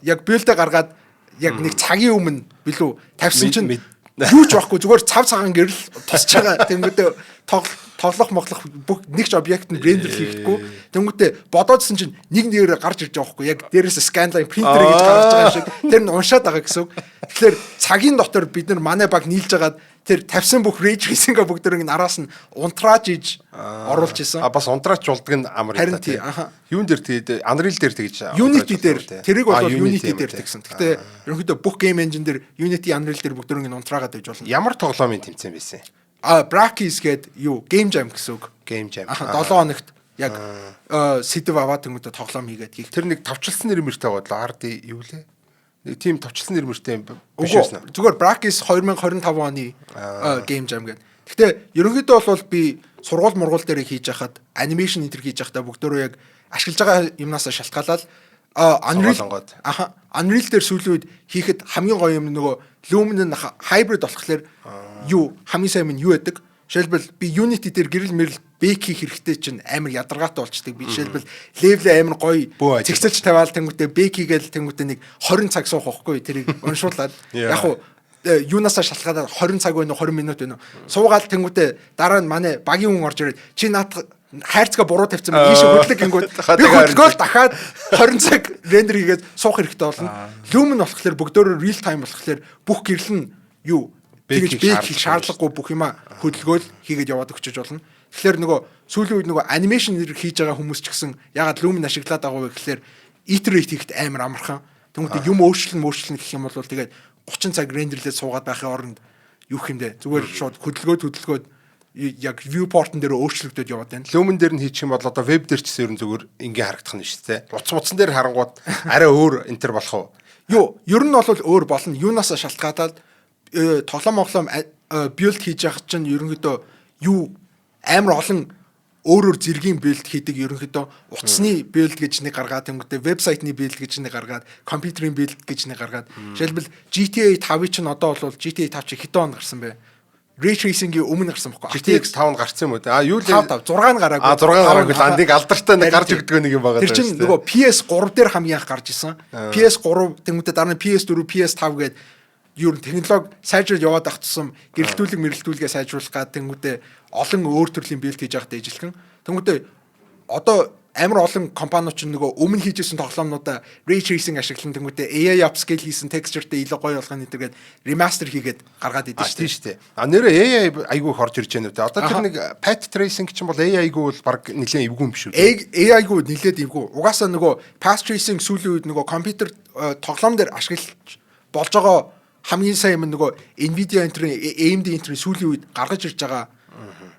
[SPEAKER 2] яг build-а гаргаад яг нэг цагийн өмнө билүү тавьсан чинь юу ч байхгүй зүгээр цав цагаан гэрэл тусч байгаа. Тэнгүүтээ тоглох моглох бүх нэг ч объект нь рендер хийхгүй. Тэнгүүтээ бодоодсэн чинь нэг нэрээр гарч ирж байгаа байхгүй. Яг дээрээс scanline printer гэж гаргаж байгаа шиг тэр нь уншаад байгаа гэсэн үг. Тэгэхээр цагийн дотор бид нар манай баг нийлж агаад тэр тавьсан бүх ray tracing-а бүгдэрийг араас нь унтрааж иж оруулж исэн.
[SPEAKER 1] Бас унтраач болдог нь амар
[SPEAKER 2] юм та.
[SPEAKER 1] Юун дээр тэгээд Unreal дээр тэгж
[SPEAKER 2] Unity дээр тэрийг бол Unity дээр тэгсэн. Гэхдээ ерөнхийдөө бүх game engine дээр Unity Unreal дээр бүгдэрийг унтраагаад байж болно.
[SPEAKER 1] Ямар тоглоомын тэмцээн байсан?
[SPEAKER 2] Brackeys гээд юу Game Jam гэсэн үг.
[SPEAKER 1] Game Jam.
[SPEAKER 2] 7 хоногт яг сэдв аваад тэнгуүтэ тоглоом хийгээд хийх.
[SPEAKER 1] Тэр нэг товчлсон нэрмэртэй бодлоо. RD юу лээ? Нэг тийм товчлсон нэрмэртэй
[SPEAKER 2] биш байсан. Зүгээр Brackeys 2025 оны Game Jam гэдэг. Гэхдээ ерөнхийдөө бол би сургууль мургуул дээр хийж хахад анимашн энтер хийж хахад бүгдөө яг ашиглаж байгаа юмнаас шалтгаалаад Unreal дээр сүүлийн үед хийхэд хамгийн гоё юм нөгөө Lumen hybrid болохоор юу хамгийн сайн нь юу байдаг? Жишээлбэл би Unity дээр гэрэл мэрэл бэк хийх хэрэгтэй чинь амар ядаргаатай болчдөг. Би жишээлбэл левел амар гоё зэгцэлж тавиал тэнгуүтэ бэк хийгээл тэнгуүтэ нэг 20 цаг суух байхгүй тэрийг уншуулад яг уу юунаас шалтгаалаад 20 цаг байна уу 20 минут байна уу суугаад тэнгуүтэ дараа нь манай багийн хүн орж ирээд чи наад хайрцага буруу тавьсан байна ийшээ хөдлөг гингүүд би хөдөлгөөл дахиад 20 цаг рендер хийгээд суух хэрэгтэй болно. Lumen болохоор бүгдөө real time болохоор бүх гэрэл нь юу тэгэж бэк хийх шаардлагагүй бүх юма хөдөлгөөл хийгээд яваад өгчөж болно. Тэгэхээр нөгөө сүүлийн үед нөгөө анимашн хийж байгаа хүмүүс ч гэсэн ягаад Lumen ашиглаад байгаа вэ гэхээр iterate хийхэд амар амархан. Тэгмээ юм өөрчлөн гэх юм бол тэгээд 30 цаг рендерлээд суугаад байхын оронд юу юм бэ? Зүгээр шууд хөдөлгөөд яг viewport-н дээр өөрчлөгдөд яваад байна.
[SPEAKER 1] Lumen дээр нь хийчих юм бол одоо веб дээр ч гэсэн ерөн зүгээр ингээ харагдах нь шүү дээ. Утсан дээр харангууд арай өөр энтер болох уу?
[SPEAKER 2] Юу, ер нь бол өөр болно. Юунаас шалтгаалаад тоглоом build хийж явах чинь ерөнхийдөө юу амар олон өөрөөр зэргийн build хийдэг ерөнхийдөө утасны build гэж нэг гаргаад тэнгуүтэ вебсайтны build гэж нэг гаргаад компьютерийн build гэж нэг гаргаад жишээлбэл GTA 5-ыг чинь одоо бол GTA 5 чи хэдэн он гарсан бэ? Ray tracing-ийн өмнө гарсан байхгүй.
[SPEAKER 1] GTX 5 гарсан юм уу?
[SPEAKER 2] Юу л 5 6 нь гараагүй.
[SPEAKER 1] 6 гараагүй л андыг алдартай нэг гарч өгдөг нэг юм байгаа даа.
[SPEAKER 2] Тэр чинь нөгөө PS3 дээр хамгийн анх гарч исэн. PS3 тэнгуүтэ дараа нь PS4, PS5 гээд юу технологи сайжрал яваад ах тусам гэрэлтүүлгээ сайжруулах гад тэнгуүтэ олон өөр төрлийн билд хийж байгаадаа ижилхэн. Тэнгуүтэ одоо амар олон компаниуд ч нөгөө өмнө хийжсэн тоглоомнуудаа ray tracing ашиглан тэнгуүтэ AI upscale хийсэн textureтэй илүү гоё болгоно гэдэг remaster хийгээд гаргаад идэв
[SPEAKER 1] шүү дээ. Нэрээ AI айгүй их орж ирж байна үү? Одоо тэр нэг path tracing чинь бол AI айгүй бол баг нэлээд эвгүй юм биш үү?
[SPEAKER 2] AI-гүү нэлээд эвгүй. Угаасаа нөгөө path tracing сүүлийн үед нөгөө компьютер тоглоом дээр ашиглаж болж байгаа хамгийн сайн юм нөгөө Nvidia энтрийн AMD энтрийн сүүлийн үед гаргаж ирж байгаа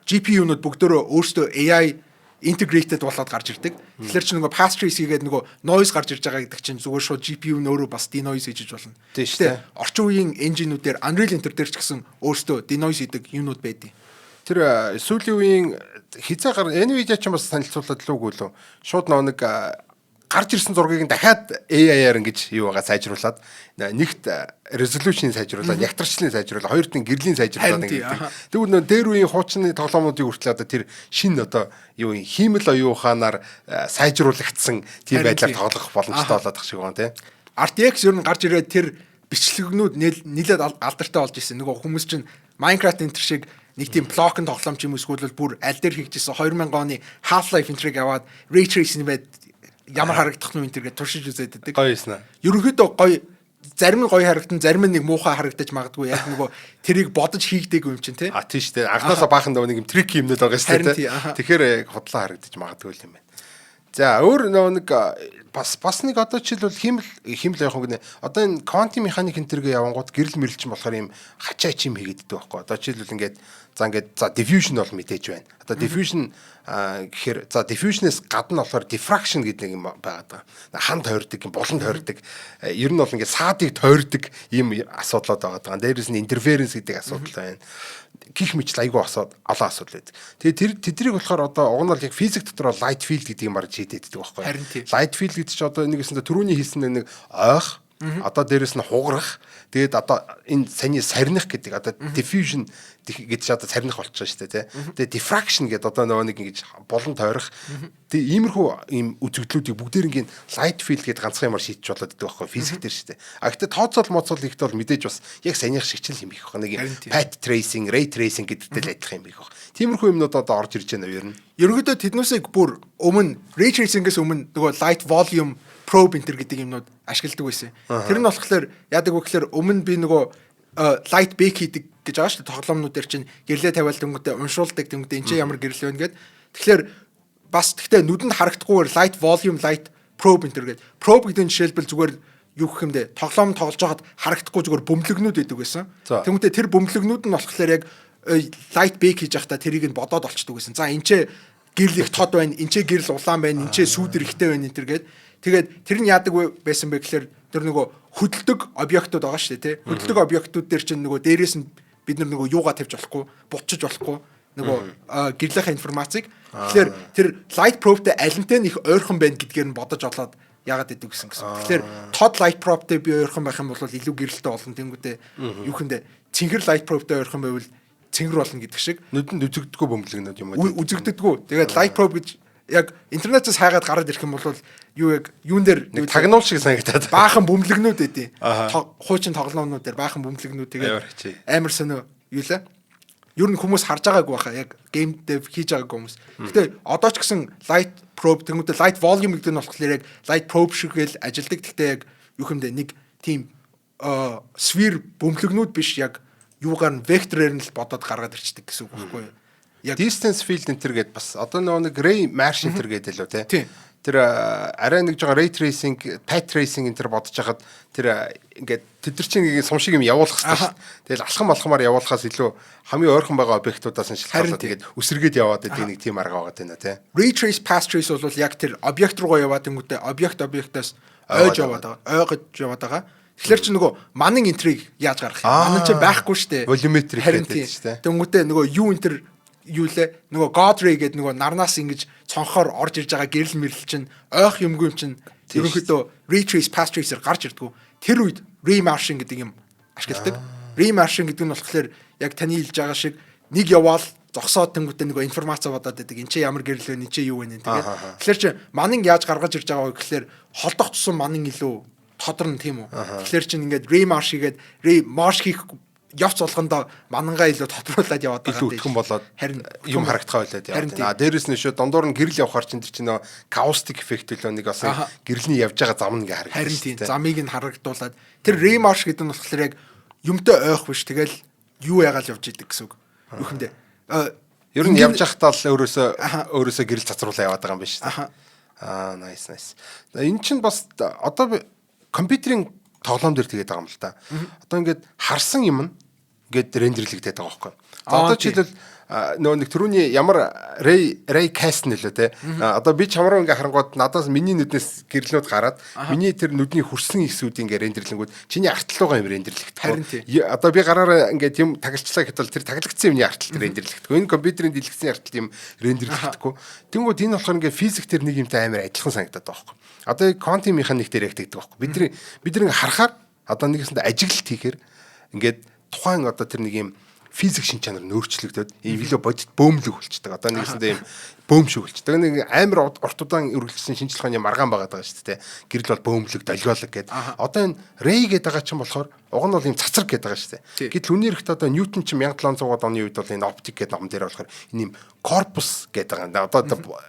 [SPEAKER 2] GPU-нууд бүгдөө өөрсдөө AI integrated болоод гарч ирдэг. Тэгэхээр чи нөгөө path trace хийгээд нөгөө noise гарч ирж байгаа гэдэг чинь зүгээр шууд GPU нь өөрөө бас denoise хийж болно.
[SPEAKER 1] Тэгтээ
[SPEAKER 2] орчин үеийн engine-үүдээр Unreal Engine дээр ч гэсэн өөрсдөө denoise хийдэг юмнууд байдیں۔
[SPEAKER 1] Тэр сүүлийн үеийн хязгаар Nvidia ч бас танилцуулаад лүүгүй лөө. Шууд нэг гарч ирсэн зургийг нь дахиад AI-аар ингэж юу байгаа сайжруулад нэгт resolution сайжруулад, ягтрчлалын сайжруулад, хоёрт нь гэрлийн сайжруулад ингэж. Тэгвэл нөө дээр үеийн хуучны тоглоомнуудыг хүртэл одоо тэр шинэ одоо юу хиймэл оюун ухаанаар сайжруулагдсан тийм байдлаар тоглох боломжтой болоод тах шиг байна тий.
[SPEAKER 2] RTX ер нь гарч ирээд тэр бичлэгнүүд нийлээд алдартай болж ирсэн. Нөгөө хүмүүс чинь Minecraft энэ шиг нэг тийм блокн тоглоом ч юм уу эсвэл бүр аль дээр хийжсэн 2000 оны Half-Life энтриг аваад ray tracing байд ямар харагдах нь энэ гэж туршиж үзээд байдаг.
[SPEAKER 1] Гоё юмснаа.
[SPEAKER 2] Ерөнхийдөө гоё, зарим нь гоё харагдан, зарим нь нэг муухай харагдаж магадгүй. Яг нөгөө тэрийг бодож хийгдээгүй юм чинь тий.
[SPEAKER 1] Тийм шүү дээ. Анхнаасаа баахан дөө нэг юм трик юмнууд байгаа шүү дээ. Тэгэхээр худлаа харагдаж магадгүй юм байна. За өөр нэг бас нэг одоо жишээлбэл химэл явах гэнэ. Одоо энэ квантын механик энтергээ явангууд гэрэл мэрэлч болохоор юм хачаа чим хийгээд байдаг байхгүй. Одоо жишээлбэл ингээд за diffusion бол мэдээж байна. Одоо diffusion гэхээр за diffusion-ээс гадна болохоор diffraction гэдэг нэг юм байгаа. Хан тойрдог, булан тойрдог. Ер нь бол ингээд саадыг тойрдог ийм асуудлууд байгаа. Дээрээс нь interference гэдэг асуудал байна. Гих мэт айгүй олон асуудал байдаг. Тэгээ тэднийг болохоор одоо уг нь бол яг физик дотор light field гэдэг юм арж хийдэдэг байхгүй. Light field гэдэг чинь одоо нэгээс нь түрүүний хийсэн нэг ойх, одоо дээрээс нь хугарах, тэгээд одоо энэ саний сарних гэдэг одоо diffusion гэдэг чинь одоо сарних болчихсон шүү дээ тий. Тэгээд diffraction гэдэг одоо нөгөө нэг ингэж болон тойрох. Тэгээд иймэрхүү ийм үзэгдлүүдийг бүгдээрингийн light field гэдэг ганцхан юмар шийдэж болоод байдаг байхгүй физик дээр шүү дээ. А гэхдээ тооцоол моцоол ихтэй бол мэдээж бас яг санийх шиг ч юм их байхгүй. Нэг юм path tracing, ray tracing гэдэгтэй л адилхан юм их байх. Тиймэрхүү юмнууд одоо орж ирж байна уу ер нь?
[SPEAKER 2] Ерөнхийдөө тэднүүсийг бүр өмнө ray tracing-ээс өмнө нөгөө light volume probe enter гэдэг юмнууд ашигладаг байсан. Тэр нь болохоор яадаг вэ гэхээр өмнө би нөгөө light bake хийдэг гэж байгаа шүү дээ. Тоглоомнууд дээр чинь гэрлээ тавиал тэнгүүтээ уншуулдаг тэнгүүтээ энэ чинь ямар гэрэл байна гэд. Тэгэхээр бас тэгтээ нүдэнд харагдахгүйгээр light volume light probe enter гэдэг. Probe гэдэг нь жишээлбэл зүгээр юу гэх юм бэ? Тоглоом тоглож байхад харагдахгүй зүгээр бөмбөлгнүүд байдаг байсан. Тэнгүүтээ тэр бөмбөлгнүүд нь болохоор яг light bake хийж байхдаа тэрийг нь бодоод олчдөг байсан. За энэ ч гэрэл их тод байна, энэ ч гэрэл улаан байна, энэ ч сүүдэр ихтэй байна энэ төр гэд. Тэгээд тэр нь яадаг байсан бэ гэхээр тэр нөгөө хөдөлдөг объектууд байгаа шүү дээ тий. Хөдөлдөг объектууд дээр чинь нөгөө дээрээс нь бид нар нөгөө юугаа тавьж болохгүй, бутчиж болохгүй нөгөө гэрлийнхаа информацийг. Тэгэхээр тэр light probe-тэй алинтай нь их ойрхон байна гэдгээр нь бодож олоод яагаад идэв гэсэн. Тэгэхээр тод light probe-тэй би ойрхон байх юм бол илүү гэрэлтэй болно. Тэнгүүтээ юу хүндэ цэнхэр light probe-тэй ойрхон байвал цэнгэр болно гэдэг шиг.
[SPEAKER 1] Нүдэнд үзэгддэггүй бөмбөлгнүүд юм уу?
[SPEAKER 2] Үзэгддэггүй. Тэгээд light probe гэж яг интернетээс хайгаад гараад ирэх юм бол юу яг юун дээр
[SPEAKER 1] тагнуул шиг санагдаад
[SPEAKER 2] баахан бөмбөлгнүүд эдээ. Хуучин тоглоомнууд дээр баахан бөмбөлгнүүд тэгээд амар сонио юу лээ. Ер нь хүмүүс харж байгаагүй баха яг гейм dev хийж байгаагүй хүмүүс. Гэтэ одоо ч гэсэн light probe тэгмүүдээ light volume гэдэг нь болохоор яг light probe шиг л ажилдаг. Гэхдээ яг юу хэмдэ нэг тийм sphere бөмбөлгнүүд биш яг юугаар нь векторээр нь л бодоод гаргаад ирчдэг гэсэн үг байхгүй юу?
[SPEAKER 1] Яг distance field enter гэдэг бас одоо нэг ray mesh enter гэдэг л үү те. Тэр арай нэг жоо ray tracing, path tracing enter бодож хахад тэр ингээд тэд нар чинь нэг сум шиг юм явуулах хэрэгтэй шүү. Тэгэл алхам алхамаар явуулахаас илүү хамгийн ойрхон байгаа объектуудаас нь шилжүүлээд тэгээд үсрэгээд яваад байдаг нэг тийм арга байгаа даа те.
[SPEAKER 2] Ray trace, path trace бол яг тэр объект руугаа яваад тэнгүүтээ объектоос ойж яваад байгаа, ойгож яваад байгаа. Тэгэхээр чи нөгөө манын энтрийг яаж гаргах юм? Манан ч байхгүй шүү дээ.
[SPEAKER 1] Volumetric гэдэг шүү дээ.
[SPEAKER 2] Тэнгүүтээ нөгөө юу энтер юу лээ нөгөө God Ray гэдэг нөгөө нарнаас ингэж цонхоор орж ирж байгаа гэрэл мэрэл чинь ойх юмгүй юм чинь ерөнхийдөө ray trace path tracer гарч ирдгүү. Тэр үед ray marshing гэдэг юм ашигладаг. Ray marshing гэдэг нь болохоор яг таны хэлж байгаа шиг нэг яваал зогсоод тэнгүүтээ нөгөө информац бодоод байдаг. Энд чи ямар гэрэл вэ? Энд чи юу вэ? Тэгээд тэгэхээр чи манын яаж гаргаж ирж байгаа вэ гэхээр холдох тусам манын илүү тодорно тийм үү. Тэгэхээр чи ингээд ray marsh хийгээд ray marsh хийх явц болгондоо манангаа илүү тодруулаад яваад байгаа
[SPEAKER 1] илүү өтгөн болоод
[SPEAKER 2] харин
[SPEAKER 1] юм харагдхаа байлаад яваад. Дээрээс нь шүү дондуур нь гэрэл явахаар чинь тэр чинь нөө каустик эффект илүү нэг бас гэрэлний явж байгаа зам нэг харагдаж.
[SPEAKER 2] Харин тийм замыг нь харагдуулаад тэр ремарш гэдэг нь болохоор яг юмтай ойх биш тэгэл юу ягаал явж идэг гэсэн үг. Үхэндээ
[SPEAKER 1] ер нь явж байхдаа л өөрөөсөө гэрэл цацруулаа яваад байгаа юм биш үү? Nice. Энэ чинь бас одоо компьютерийн тоглоом дээр тэгээд байгаа юм л та. Одоо ингээд харсан юм нь ингээд рендерлэгдээд байгаа байхгүй. За одоо жишээлбэл нөгөө нэг түрүүний ямар ray cast нэлээ те. Одоо би чамруу ингээ харангууд надаас миний нүднээс гэрлүүд гараад миний тэр нүдний хүрсэн хэсүүдийн ингээ рендерлэнгүүд чиний артлуугаа юм рендерлэгдэх. Одоо би гараараа ингээ юм тагилчлаа гэтэл тэр таглагдсан юмний артлт рендерлэгдэх. Энэ компьютерийн дэлгэцийн артлт юм рендерлэгдэхгүй. Тэнгүүд энэ болохоор ингээ физик тэр нэг юмтай амар адилхан санагдаад байгаа байхгүй. Одоо quantum mechanic дээр ягддаг байхгүй. Бид нэг харахаар одоо нэгэсэнд ажиглалт хийхээр ингээд тухайн одоо тэр нэг юм физик шин чанар нь өөрчлөгдөд ийм илүү бодит бөөмлөг болчдөг. Одоо нэгсэндээ ийм бөөмшөг болчдөг. Нэг амар урт удаан үргэлжлсэн шинжлэх ухааны маргаан байгаа даа шүү дээ. Гэрэл бол бөөмлөг, долгиолог гэдэг. Одоо энэ Ray гэдэг байгаа чинь болохоор уг нь бол ийм цацраг гэдэг байгаа шүү дээ. Гэтэл үнээр ихтэй одоо Ньютон чинь 1700-аад оны үед бол энэ оптик гэдэг ном дээр болохоор энэ ийм корпус гэдэг байгаа. Одоо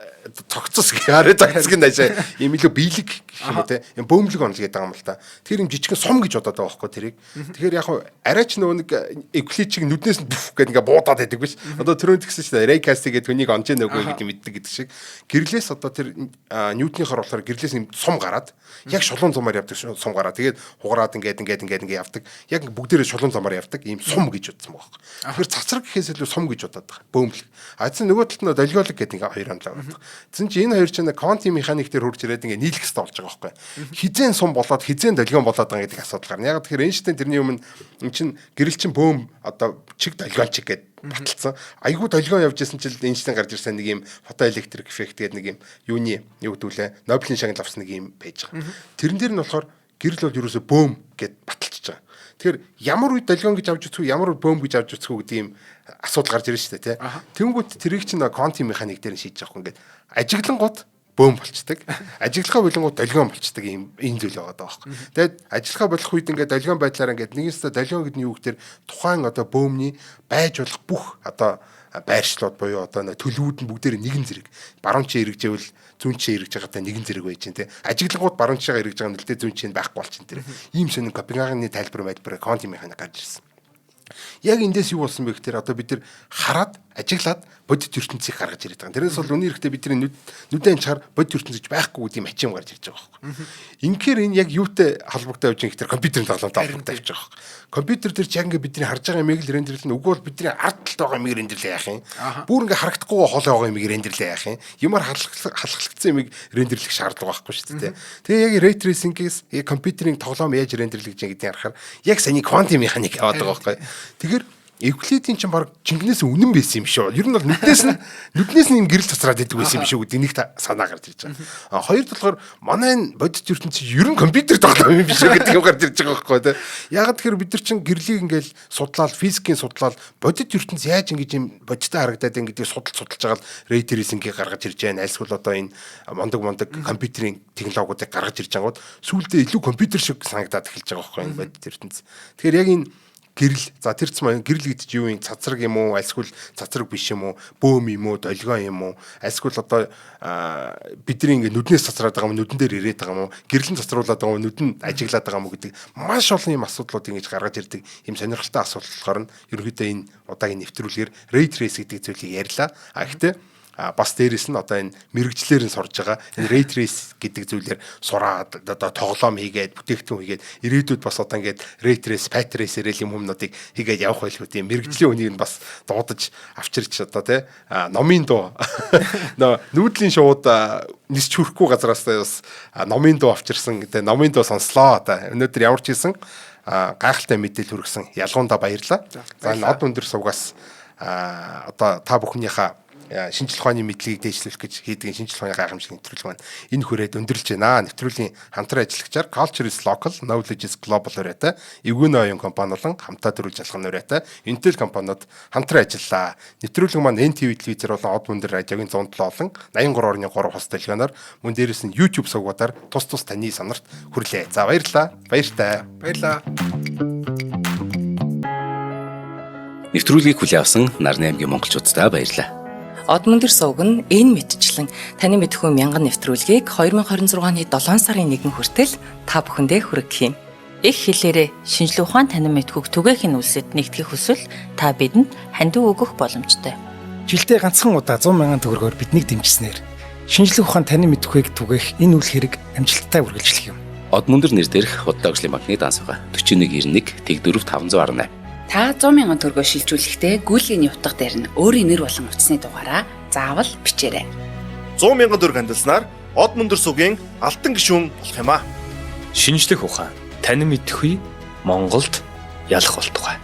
[SPEAKER 1] цогцос гэрээ цогцгийн дашаа ийм илүү биелэг гэх юм уу те. Ийм бөөмлөг онл гэдэг юм л та. Тэр юм жижигхэн сум гэж бодоод байгаа байхгүй тэрийг. Тэгэхээр яг хуу арайч нөгөө нэг эвкличиг нүднээс нь бүф гэдэг ингээ буудаад байдаг биш. Одоо түрүүнд тэгсэн шүү дээ. Ray cast гэдэг хүнийг онж нөгөө гэдэг мэддэг гэдэг шиг. Гэрлээс одоо тэр Ньютонихоор болохоор гэрлээс юм сум гараад яг шулуун замаар явдаг сум гараад тэгээд хугараад ингээд явдаг. Яг бүгдээрээ шулуун замаар явдаг. Ийм сум гэж бодсон байгаа. Тэгэхээр цацраг гэхээс илүү сум гэж бодоод байгаа. Бөөмлөг. Адсан нөгөө талд нь долгиолог гэдэг ингээ хоёр онлоо байгаа. Тэсэн чи энэ хоёр чинь quantum mechanic дээр хурж ирээд ингээ нийлэх хэрэгтэй болж байгаа байхгүй. Хизэн сум болоод хизэн долгион болоод байгаа гэдэг асуудал гарна. Яг тэгэхээр Эйнштейн тэрний өмнө эн чин гэрэл чин бөөм одоо чиг долгион чиг гэдэг баталсан. Айгуу долгион явж исэн чил Эйнштейн гарч ирсэн нэг юм фотоэлектрик эффект гэдэг нэг юм юуны юу гэдүүлээ Нобелийн шагнал авсан нэг юм байж байгаа. Тэрэн дээр нь болохоор гэрэл бол ерөөсө бөөм гэд баталчихж байгаа. Тэгэхээр ямар үед долгион гэж авч үзэх үү, ямар үед бөөм гэж авч үзэх үү гэдэг юм асуудал гарч ирж штэ тий. Тэнгүүд тэрийг чинь quantum mechanic дээр нь шийдэж авах ингээд ажиглангууд бөөм болчдөг. Ажиглахаа болонгууд долгион болчдөг юм энэ зүйл байгаа даа байхгүй. Тэгээд ажиллахаа болох үед ингээд долгион байдлаар ингээд нэгэнсээ долгион гэдэг нь юу гэхээр тухайн одоо бөөмний байж болох бүх одоо байршлууд буюу одоо төлөвүүд нь бүгдээр нэгэн зэрэг. Баруун чи эргэжэвэл зүүн чи эргэж байгаатай нэгэн зэрэг байж чинь тий. Ажиглангууд баруун чигаа эргэж байгаа нь л дээ зүүн чинь байхгүй болчихно тэр. Ийм сонин Копенгагены тайлбар quantum mechanic гарч ирсэн. Яг эндээс юу болсон бэ гэхээр одоо бид нар хараад ажиглаад бодит ертөнцийг гаргаж ирээд байгаа. Тэрнээс бол үнэн хэрэгтээ бидний нүдэн чаар бодит ертөнцөж байхгүй гэдэг юм ачаам гарч ирж байгаа байхгүй. Инхээр энэ яг юутай холбогдоо явж байгаа гэхээр компьютерийн тоглоомтой холбогдоо явж байгаа байхгүй. Компьютер дээр ч яг ингээ бидний харж байгаа имийг л рендерлэн үгүй бол бидний ард талд байгаа имийг рендерлээ яах юм. Бүр ингээ харагдахгүй хоолой байгаа имийг рендерлээ яах юм. Юмар халахлагдсан имийг рендерлэх шаардлага байхгүй шүү дээ. Тэгээ яг ray tracing-гээс компьютерийн тоглоом яаж рендерлэж байгаа гэдгийг харахаар яг саний quantum mechanic яваад байгаа байхгүй. Тэгэхээр Евклидийн чинь баг жинкнээс үнэн байсан юм шүү. Ер нь бол нүднээс нь юм гэрэл цацраад идэг байсан юм шүү гэдэг нэг санаа гарч ирж байгаа. Хоёр талаар манай энэ бодит ертөнцийн ер нь компьютер тоглоом юм биш үү гэдэг юм гарч ирж байгаа байхгүй тий. Яг тэгэхээр бид нар чинь гэрлийг ингээл судлаад физикийн судлаад бодит ертөнц яаж ингэж юм бодиттой харагдаад энэ гэдгийг судалж байгаа л ray tracing-ийг гаргаж ирж байна. Альсвал одоо энэ мондог компьютерийн технологиудыг гаргаж ирж байгаад сүүлдээ илүү компьютер шиг санагдаад эхэлж байгаа байхгүй энэ бодит ертөнц. Тэгэхээр яг энэ гэрэл за тэр цэм гэрэл гэдэг чинь юу юм цацраг юм уу альсгүй цацраг биш юм уу бөөм юм уу долгион юм уу альсгүй одоо бидний ингэ нүднээс цацраад байгаа юм нүдэн дээр ирээд байгаа юм уу гэрлэн цацруулаад байгаа юм нүдэн ажиглаад байгаа юм уу гэдэг маш олон юм асуудлууд ингэж гаргаж ирдэг юм сонирхолтой асуудал болохоор нь ерөнхийдөө энэ удаагийн нэвтрүүлгээр ray trace гэдэг зүйлийг ярьлаа гэхдээ бас дээрэс нь одоо энэ мэрэгчлэр нь сурж байгаа энэ ray trace гэдэг зүйлээр сураад одоо тоглоом хийгээд бүтээгдэхүүн хийгээд ирээдүйд бас одоо ингээд ray trace, pat trace ирэл юм хүмүүсийг хийгээд явах байлгүй тийм мэрэгжлийн үнийг нь бас дуудаж авчирч одоо тий номын дуу нүүдлийн шууд нисч хүрэхгүй газраас бас номын дуу авчирсан тий номын дуу сонслоо одоо өнөөдөр ямар ч хийсэн гайхалтай мэдээлэл хүргэсэн ялгуундаа баярлалаа. За энэ од өндөр сувгаас одоо та бүхнийхээ шинжлэх ухааны мэдлэгийг дэвшлүүлэх гэж хийдэг шинжлэх ухааны гайхамшиг нэвтрүүлэг маань энэ хүрээд өндөрлж байна. Нэвтрүүлгийн хамтран ажиллагчаар Culture is Local, Knowledge is Global ураатай, Эвгүн оюун компани болон хамтаа дөрвөлж алхах ураатай Intel компаниуд хамтран ажиллаа. Нэвтрүүлэг маань NTV телевизээр болон од өндөр радиогийн 107 болон 83.3 хос дэлгэнээр мөн дээрээс нь YouTube сувгуудаар тус таны санарт хүрлээ. За баярлалаа. Баярлалаа.
[SPEAKER 3] Нэвтрүүлгийг хүлээн авсан Нарны аймгийн монголчуудаа баярлалаа.
[SPEAKER 4] Од мөндөр сувг нь энэ мэдчлэн таны мэдхүйн мянган нэвтрүүлгийг 2026 оны 7 сарын 1 хүртэл та бүхэндээ хүргэх юм. Их хэлээрээ шинжлэх ухаан танин мэдхүйг түгээх нь үлсэд нэгтгэх хүсвэл та бидэнд хандив өгөх боломжтой.
[SPEAKER 5] Жилдээ ганцхан удаа 100 мянган төгрөгөөр биднийг дэмжснээр шинжлэх ухаан танин мэдхүйг түгээх энэ үйл хэрэг амжилттай үргэлжлэх юм.
[SPEAKER 3] Од мөндөр нэр дээрх Худалдаажлын банкны дансага 4191 тэг 4518
[SPEAKER 4] Та 100,000 төгрөгөөр шилжүүлэхдээ Google-ийн утга дээр нь өөрийн нэр болон утасны дугаараа заавал бичээрэй.
[SPEAKER 6] 100,000 төгрөг хандалснаар од мөндөр сүгийн алтан гишүүн болох юм а.
[SPEAKER 7] Шинжлэх ухаан, танин мэдхгүй Монголд ялах болтугай.